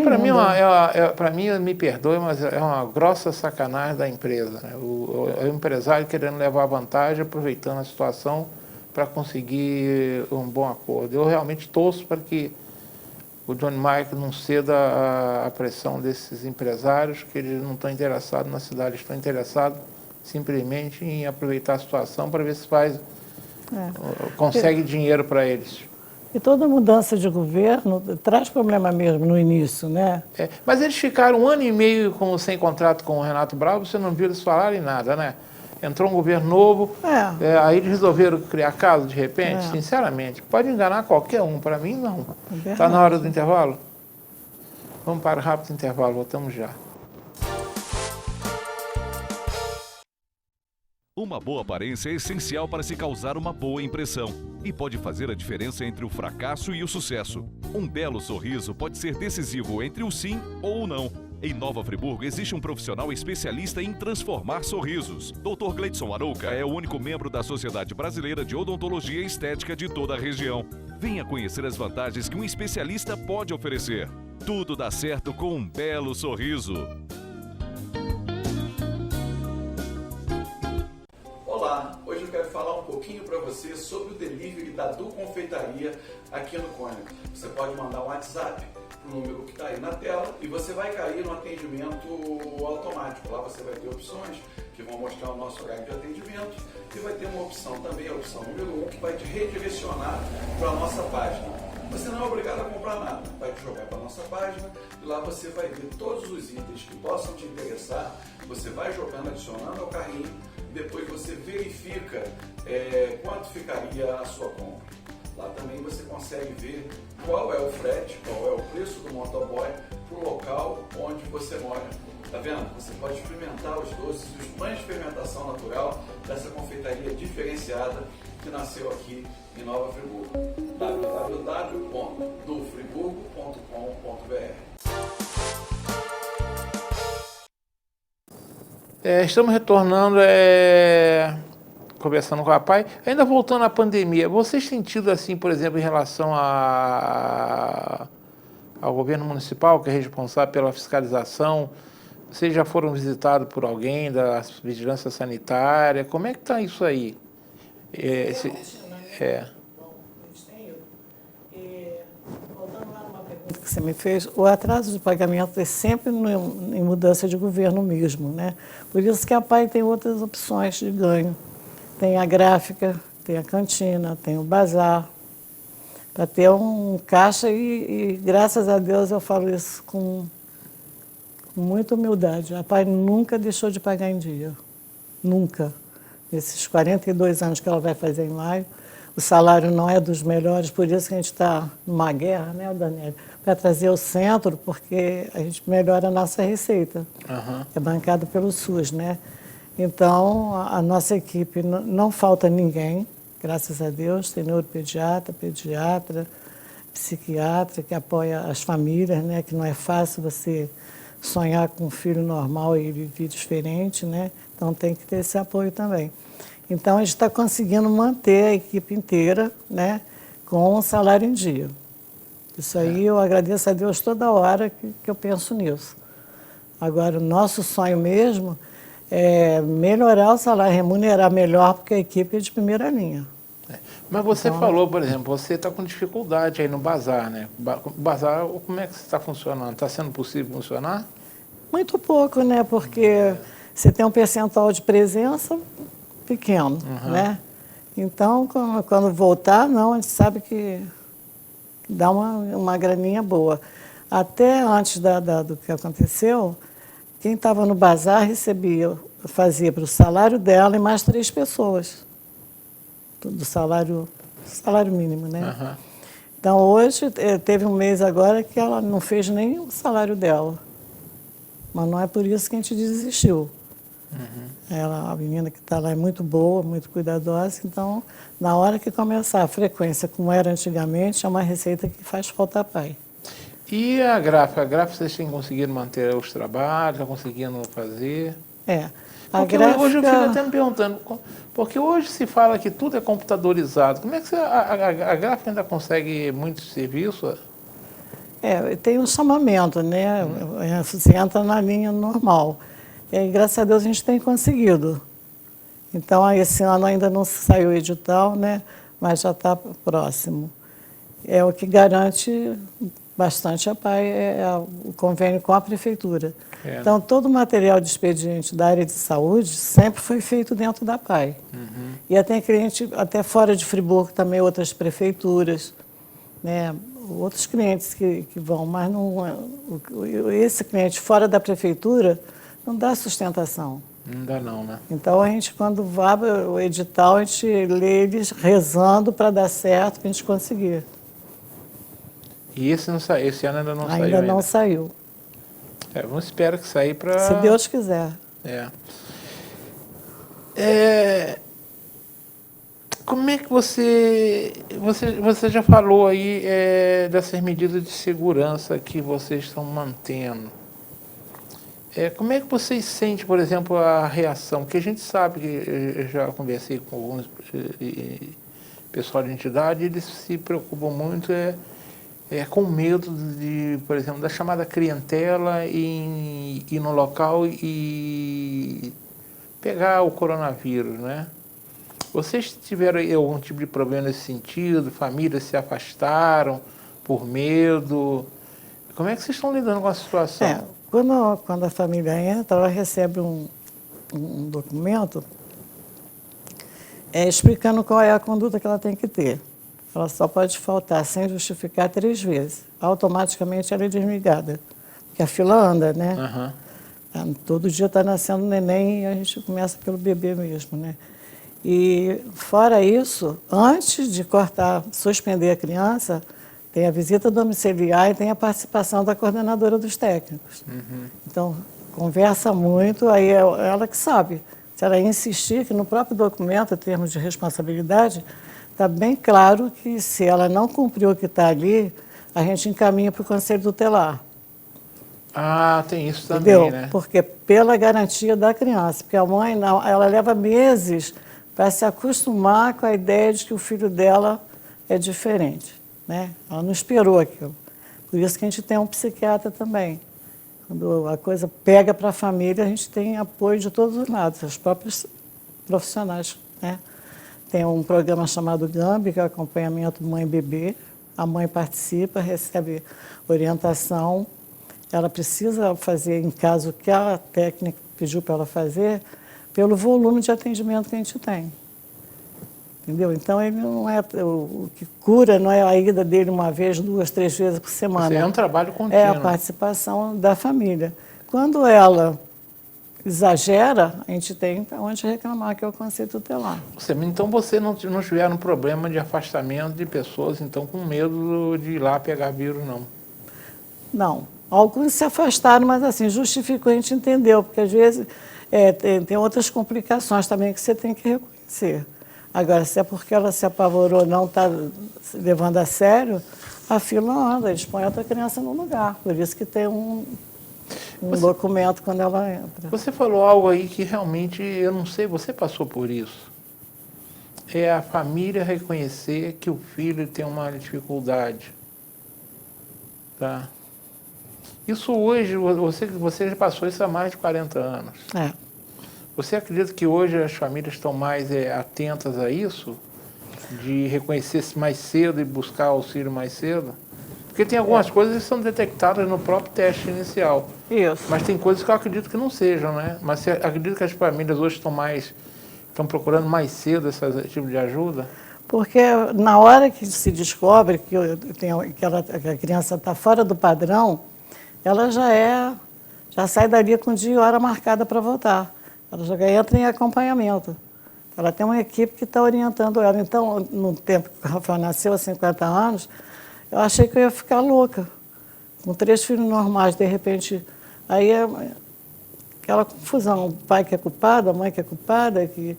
para
mim,
me perdoe, mas é uma grossa sacanagem da empresa, né? O empresário querendo levar vantagem, aproveitando a situação para conseguir um bom acordo. Eu realmente torço para que o Johnny Mike não ceda à pressão desses empresários, que eles não estão interessados na cidade, estão interessados simplesmente em aproveitar a situação para ver se consegue dinheiro para eles.
E toda mudança de governo traz problema mesmo no início, né?
Mas eles ficaram 1 ano e meio sem contrato com o Renato Bravo, você não viu eles falarem nada, né? Entrou um governo novo, aí eles resolveram criar caso de repente, sinceramente. Pode enganar qualquer um, para mim não. Está na hora do intervalo? Vamos para o rápido intervalo, voltamos já.
Uma boa aparência é essencial para se causar uma boa impressão e pode fazer a diferença entre o fracasso e o sucesso. Um belo sorriso pode ser decisivo entre o sim ou o não. Em Nova Friburgo existe um profissional especialista em transformar sorrisos. Dr. Gleidson Arouca é o único membro da Sociedade Brasileira de Odontologia e Estética de toda a região. Venha conhecer as vantagens que um especialista pode oferecer. Tudo dá certo com um belo sorriso.
Olá, hoje eu quero falar um pouquinho para você sobre o delivery da Du Confeitaria aqui no Cônigo. Você pode mandar um WhatsApp para o número que está aí na tela e você vai cair no atendimento automático. Lá você vai ter opções que vão mostrar o nosso horário de atendimento e vai ter uma opção também, a opção número 1, que vai te redirecionar para a nossa página. Você não é obrigado a comprar nada, vai te jogar para a nossa página e lá você vai ver todos os itens que possam te interessar. Você vai jogando, adicionando ao carrinho, depois você verifica quanto ficaria a sua compra. Lá também você consegue ver qual é o frete, qual é o preço do motoboy para o local onde você mora. Tá vendo? Você pode experimentar os doces e os pães de fermentação natural dessa confeitaria diferenciada que nasceu aqui em Nova Friburgo. www.dufriburgo.com.br.
Estamos retornando, conversando com o rapaz. Ainda voltando à pandemia, vocês têm tido, assim, por exemplo, em relação ao governo municipal, que é responsável pela fiscalização, vocês já foram visitados por alguém da vigilância sanitária? Como é que está isso aí?
Voltando lá numa pergunta que você me fez, o atraso de pagamento é sempre em mudança de governo mesmo, né? Por isso que a PAI tem outras opções de ganho. Tem a gráfica, tem a cantina, tem o bazar, para ter um caixa e graças a Deus eu falo isso com muita humildade. A PAI nunca deixou de pagar em dia, nunca. Nesses 42 anos que ela vai fazer em maio, o salário não é dos melhores, por isso que a gente está numa guerra, né, Daniel? Para trazer o centro, porque a gente melhora a nossa receita. É bancado pelo SUS, né? Então, a nossa equipe, não falta ninguém, graças a Deus, tem neuropediatra, pediatra, psiquiatra, que apoia as famílias, né? Que não é fácil você sonhar com um filho normal e viver diferente, né? Então, tem que ter esse apoio também. Então, a gente está conseguindo manter a equipe inteira, né, com o salário em dia. Isso aí eu agradeço a Deus toda hora que eu penso nisso. Agora, o nosso sonho mesmo é melhorar o salário, remunerar melhor, porque a equipe é de primeira linha.
Mas você falou, por exemplo, você está com dificuldade aí no bazar, né? O bazar, como é que está funcionando? Está sendo possível funcionar?
Muito pouco, né? Porque você tem um percentual de presença pequeno, né? Então, quando voltar, não, a gente sabe que dá uma graninha boa. Até antes do que aconteceu, quem estava no bazar fazia para o salário dela e mais 3 pessoas, do salário mínimo, né? Então, hoje, teve um mês agora que ela não fez nem o salário dela. Mas não é por isso que a gente desistiu. A menina que está lá é muito boa, muito cuidadosa, então, na hora que começar a frequência, como era antigamente, é uma receita que faz falta PAI.
E a gráfica? A gráfica vocês têm conseguido manter os trabalhos, estão conseguindo fazer? Porque hoje eu fico até me perguntando, porque hoje se fala que tudo é computadorizado, como é que a gráfica ainda consegue muito serviço?
Tem um chamamento, né? Você entra na linha normal. E graças a Deus a gente tem conseguido. Então, esse ano ainda não saiu o edital, né? Mas já está próximo. É o que garante bastante a PAI, o convênio com a prefeitura. Então, todo o material de expediente da área de saúde sempre foi feito dentro da PAI. E até cliente, até fora de Friburgo, também outras prefeituras. né? Outros clientes que vão, mas esse cliente fora da prefeitura não dá sustentação.
Não dá não, né?
Então, a gente, quando vai o edital, a gente lê eles rezando para dar certo, para a gente conseguir.
E esse ano ainda não saiu
Ainda não saiu.
Vamos esperar que saia para...
Se Deus quiser.
Como é que você já falou aí dessas medidas de segurança que vocês estão mantendo? Como é que vocês sentem, por exemplo, a reação? Porque a gente sabe, que eu já conversei com alguns pessoal de entidade, eles se preocupam muito com medo de, por exemplo, da chamada clientela e ir no local e pegar o coronavírus, né? Vocês tiveram algum tipo de problema nesse sentido? Famílias se afastaram por medo? Como é que vocês estão lidando com a situação?
Quando a família entra, ela recebe um documento explicando qual é a conduta que ela tem que ter. Ela só pode faltar sem justificar 3 vezes. Automaticamente ela é desligada. Porque a fila anda, né? Todo dia está nascendo neném e a gente começa pelo bebê mesmo, né? E, fora isso, antes de suspender a criança, tem a visita domiciliar e tem a participação da coordenadora dos técnicos. Então, conversa muito, aí é ela que sabe. Se ela insistir, que no próprio documento, em termos de responsabilidade, está bem claro que se ela não cumprir o que está ali, a gente encaminha para o Conselho Tutelar.
Tem isso
Entendeu?
também, né?
Porque pela garantia da criança, porque a mãe não, ela leva meses para se acostumar com a ideia de que o filho dela é diferente, né? Ela não esperou aquilo. Por isso que a gente tem um psiquiatra também. Quando a coisa pega para a família, a gente tem apoio de todos os lados, os próprios profissionais, né? Tem um programa chamado GAMB, que é o acompanhamento mãe-bebê. A mãe participa, recebe orientação. Ela precisa fazer, em caso que a técnica pediu para ela fazer, pelo volume de atendimento que a gente tem. Entendeu? Então, ele não é o que cura, não é a ida dele 1 vez, 2, 3 vezes por semana.
É um trabalho contínuo.
É a participação da família. Quando ela exagera, a gente tem onde reclamar, que é o Conselho Tutelar.
Então, você não tiver um problema de afastamento de pessoas, então, com medo de ir lá pegar vírus, não?
Não. Alguns se afastaram, mas assim, justificou, a gente entendeu, porque às vezes tem outras complicações também que você tem que reconhecer. Agora, se é porque ela se apavorou, não está levando a sério, a fila anda, eles põem outra criança no lugar. Por isso que tem um documento quando ela entra.
Você falou algo aí que realmente, eu não sei, você passou por isso. É a família reconhecer que o filho tem uma dificuldade. Tá? Isso hoje, você já passou isso há mais de 40 anos. Você acredita que hoje as famílias estão mais atentas a isso? De reconhecer-se mais cedo e buscar auxílio mais cedo? Porque tem algumas coisas que são detectadas no próprio teste inicial.
Isso.
Mas tem coisas que eu acredito que não sejam, né? Mas você acredita que as famílias hoje estão procurando mais cedo esse tipo de ajuda?
Porque na hora que se descobre que a criança está fora do padrão, ela já sai dali com dia e hora marcada para voltar. Ela já entra em acompanhamento. Ela tem uma equipe que está orientando ela. Então, no tempo que o Rafael nasceu, há 50 anos, eu achei que eu ia ficar louca. Com 3 filhos normais, de repente, aí é aquela confusão. O pai que é culpado, a mãe que é culpada, que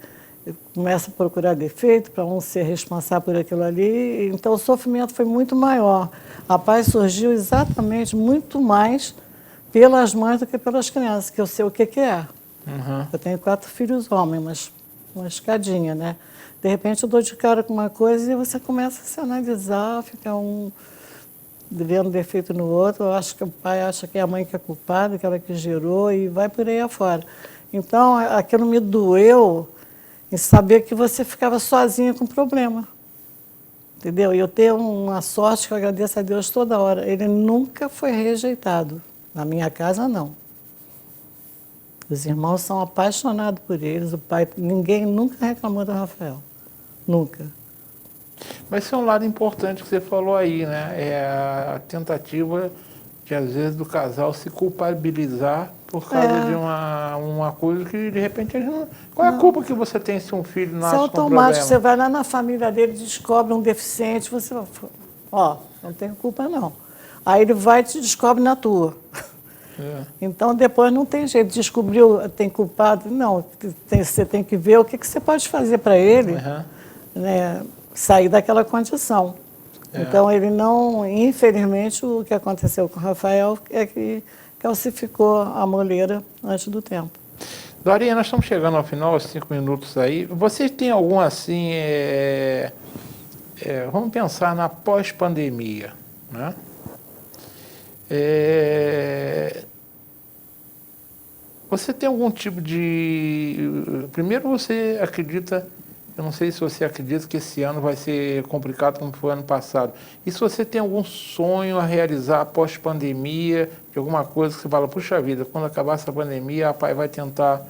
começa a procurar defeito para um ser responsável por aquilo ali. Então, o sofrimento foi muito maior. A paz surgiu exatamente muito mais pelas mães do que pelas crianças, que eu sei o que é. Eu tenho 4 filhos homens, mas uma escadinha, né? De repente, eu dou de cara com uma coisa e você começa a se analisar, fica vendo defeito no outro. Eu acho que o pai acha que é a mãe que é culpada, que ela que gerou, e vai por aí afora. Então, aquilo me doeu em saber que você ficava sozinha com o problema. Entendeu? E eu tenho uma sorte que eu agradeço a Deus toda hora. Ele nunca foi rejeitado. Na minha casa, não. Os irmãos são apaixonados por eles. O pai, ninguém nunca reclamou do Rafael. Nunca.
Mas esse é um lado importante que você falou aí, né? É a tentativa de, às vezes, do casal se culpabilizar por causa de uma coisa que, de repente, a gente não... Qual é a culpa que você tem se um filho nasce
Isso é
com
automático,
problema?
você vai lá na família dele, descobre um deficiente, você vai, ó, não tenho culpa não. Aí ele vai e te descobre na tua.
É.
Então depois não tem jeito, descobriu, tem culpado, não, você tem que ver o que você pode fazer para ele, né, sair daquela condição. Então ele não, infelizmente, o que aconteceu com o Rafael é que calcificou a moleira antes do tempo.
Dorinha, nós estamos chegando ao final, aos 5 minutos aí. Você tem algum, assim, vamos pensar na pós-pandemia, né? Você tem algum tipo de... Primeiro, você acredita, eu não sei se você acredita que esse ano vai ser complicado como foi ano passado. E se você tem algum sonho a realizar pós-pandemia, de alguma coisa que você fala, puxa vida, quando acabar essa pandemia, a pai vai tentar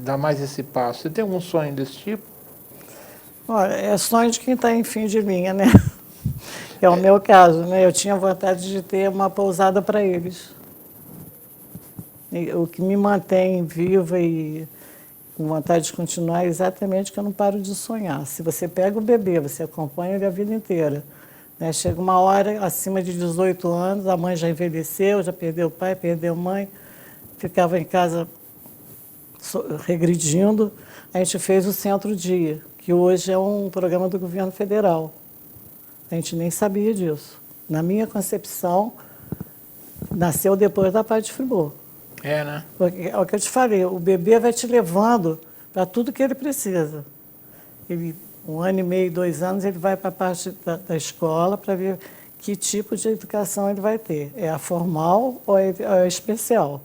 dar mais esse passo. Você tem algum sonho desse tipo?
Olha, é sonho de quem está em fim de linha, né? É o meu caso, né? Eu tinha vontade de ter uma pousada para eles. E o que me mantém viva e com vontade de continuar é exatamente que eu não paro de sonhar. Se você pega o bebê, você acompanha ele a vida inteira, né? Chega uma hora, acima de 18 anos, a mãe já envelheceu, já perdeu o pai, perdeu a mãe, ficava em casa regredindo. A gente fez o Centro-Dia, que hoje é um programa do governo federal. A gente nem sabia disso. Na minha concepção, nasceu depois da Pai de Fribourg.
Né?
Porque, é o que eu te falei, o bebê vai te levando para tudo que ele precisa. Ele, 1 ano e meio, 2 anos, ele vai para a parte da escola para ver que tipo de educação ele vai ter. É a formal ou é a especial?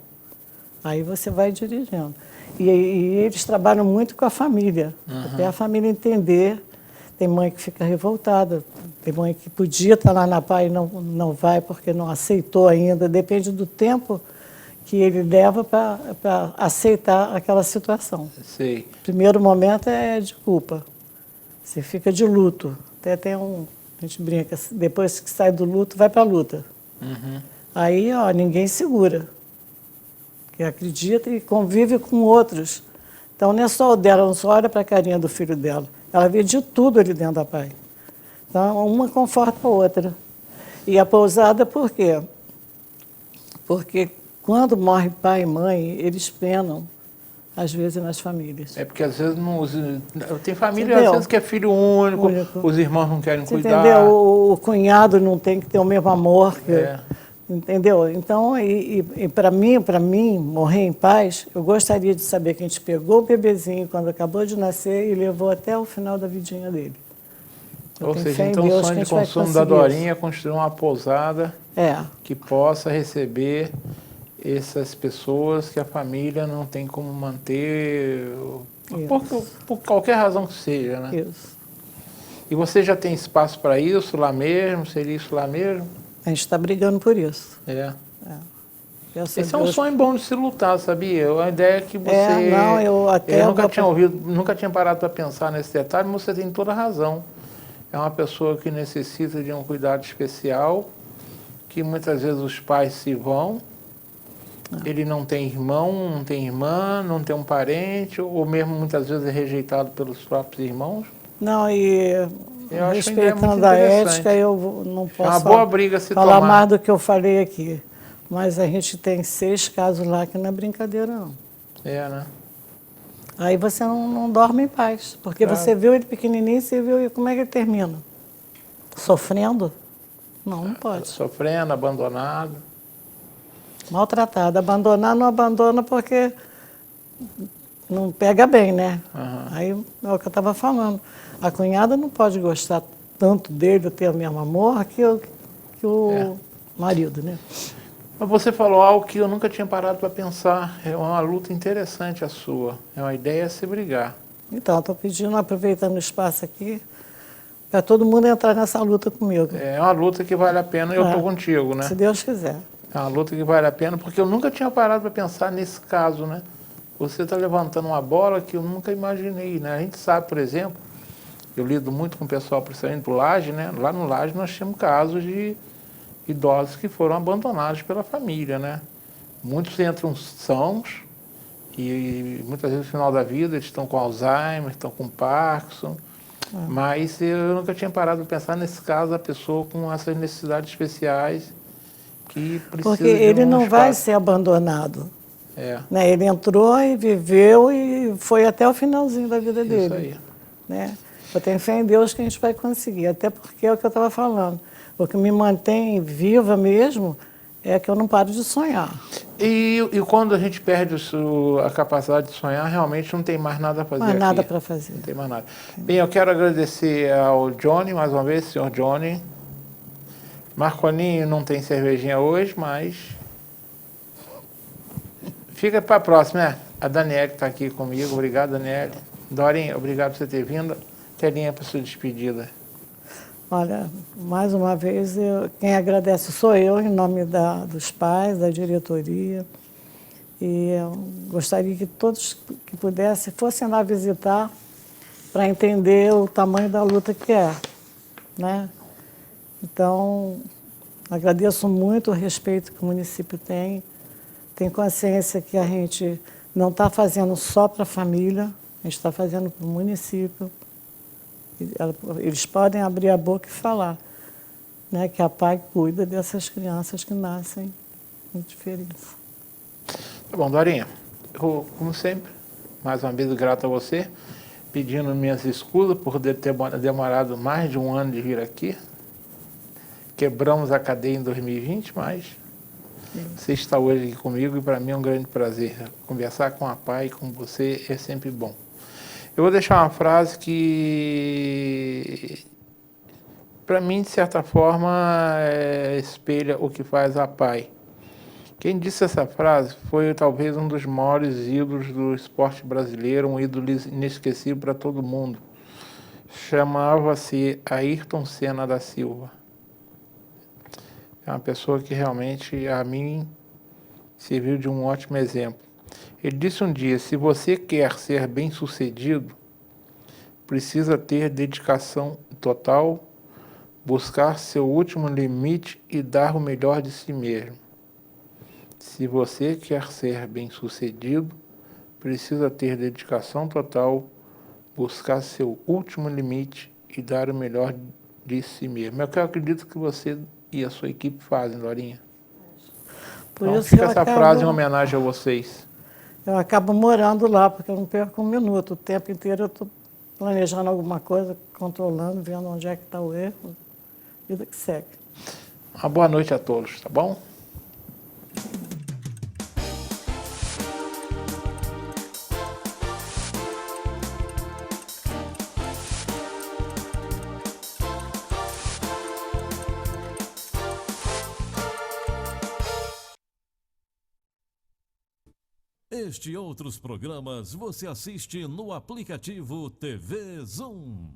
Aí você vai dirigindo. E eles trabalham muito com a família, até a família entender. Tem mãe que fica revoltada, tem mãe que podia estar lá na PAI e não vai porque não aceitou ainda. Depende do tempo que ele leva para aceitar aquela situação.
Sei.
Primeiro momento é de culpa. Você fica de luto. Até tem a gente brinca, depois que sai do luto, vai para a luta. Aí, ó, ninguém segura. Que acredita e convive com outros. Então, não é só o dela, não só olha para a carinha do filho dela. Ela vê de tudo ali dentro da PAI. Então, uma conforta a outra. E a pousada, por quê? Porque quando morre pai e mãe, eles penam, às vezes, nas famílias.
É porque, às vezes, tem família, às vezes, que é filho único, os irmãos não querem cuidar.
Entendeu? O cunhado não tem que ter o mesmo amor que... Entendeu? Então, para mim, morrer em paz, eu gostaria de saber que a gente pegou o bebezinho quando acabou de nascer e levou até o final da vidinha dele.
Ou seja, então o sonho de consumo da Dorinha é construir uma pousada que possa receber essas pessoas que a família não tem como manter, por qualquer razão que seja, né?
Isso.
E você já tem espaço para isso lá mesmo? Seria isso lá mesmo?
A gente está brigando por isso.
Esse é um sonho bom de se lutar, sabia? A ideia é que você... eu nunca tinha parado para pensar nesse detalhe, mas você tem toda a razão. É uma pessoa que necessita de um cuidado especial, que muitas vezes os pais se vão, ele não tem irmão, não tem irmã, não tem um parente, ou mesmo muitas vezes é rejeitado pelos próprios irmãos.
Não, e...
Eu acho
respeitando a ética, eu não posso
uma boa briga se
falar
tomar.
mais do que eu falei aqui. Mas a gente tem 6 casos lá que não é brincadeira, não.
Né?
Aí você não dorme em paz. Porque você viu ele pequenininho, você viu como é que ele termina? Sofrendo? Não pode.
Sofrendo, abandonado.
Maltratado. Abandonar não abandona porque não pega bem, né? Aí é o que eu estava falando. A cunhada não pode gostar tanto dele, ter o mesmo amor, que o marido, né?
Mas você falou algo que eu nunca tinha parado para pensar. É uma luta interessante a sua. É uma ideia se brigar.
Então, estou pedindo, aproveitando o espaço aqui, para todo mundo entrar nessa luta comigo.
É uma luta que vale a pena e eu estou contigo, né?
Se Deus quiser.
É uma luta que vale a pena, porque eu nunca tinha parado para pensar nesse caso, né? Você está levantando uma bola que eu nunca imaginei, né? A gente sabe, por exemplo, eu lido muito com o pessoal, principalmente do Laje, né? Lá no Laje nós tínhamos casos de idosos que foram abandonados pela família, né? Muitos entram sãos e muitas vezes no final da vida eles estão com Alzheimer, estão com Parkinson, mas eu nunca tinha parado de pensar nesse caso, a pessoa com essas necessidades especiais que precisa
Porque
de
ele
um
não vai
espaço.
ser abandonado.
É,
Né? Ele entrou e viveu e foi até o finalzinho da vida dele.
isso aí.
Né? Eu tenho fé em Deus que a gente vai conseguir, até porque é o que eu estava falando. O que me mantém viva mesmo é que eu não paro de sonhar.
E quando a gente perde a capacidade de sonhar, realmente não tem mais nada a fazer
Não há nada
aqui.
para fazer.
Não tem mais nada. Bem, eu quero agradecer ao Johnny, mais uma vez, senhor Johnny. Marconinho não tem cervejinha hoje, mas fica para a próxima, né? A Daniele está aqui comigo. Obrigado, Daniele. Dorinha, obrigado por você ter vindo. Telinha para sua despedida.
Olha, mais uma vez, quem agradece sou eu, em nome dos pais, da diretoria. E eu gostaria que todos que pudessem fossem lá visitar para entender o tamanho da luta que é. Né? Então, agradeço muito o respeito que o município tem. Tenho consciência que a gente não está fazendo só para a família, a gente está fazendo para o município. Eles podem abrir a boca e falar, né, que a PAI cuida dessas crianças que nascem com diferença.
Tá bom, Dorinha. Eu, como sempre, mais uma vez grato a você, pedindo minhas escusas por ter demorado mais de um ano de vir aqui. Quebramos a cadeia em 2020, mas você está hoje aqui comigo e para mim é um grande prazer. Conversar com a PAI, com você, é sempre bom. Eu vou deixar uma frase que, para mim, de certa forma, espelha o que faz a PAI. Quem disse essa frase foi talvez um dos maiores ídolos do esporte brasileiro, um ídolo inesquecível para todo mundo. Chamava-se Ayrton Senna da Silva. É uma pessoa que realmente, a mim, serviu de um ótimo exemplo. Ele disse um dia, se você quer ser bem-sucedido, precisa ter dedicação total, buscar seu último limite e dar o melhor de si mesmo. Se você quer ser bem-sucedido, precisa ter dedicação total, buscar seu último limite e dar o melhor de si mesmo. É o que eu acredito que você e a sua equipe fazem, Dorinha.
Por
Então,
isso
fica
eu
essa frase em homenagem a vocês.
Eu acabo morando lá, porque eu não perco um minuto. O tempo inteiro eu estou planejando alguma coisa, controlando, vendo onde é que está o erro. Vida que segue.
Uma boa noite a todos, tá bom?
Este e outros programas você assiste no aplicativo TV Zoom.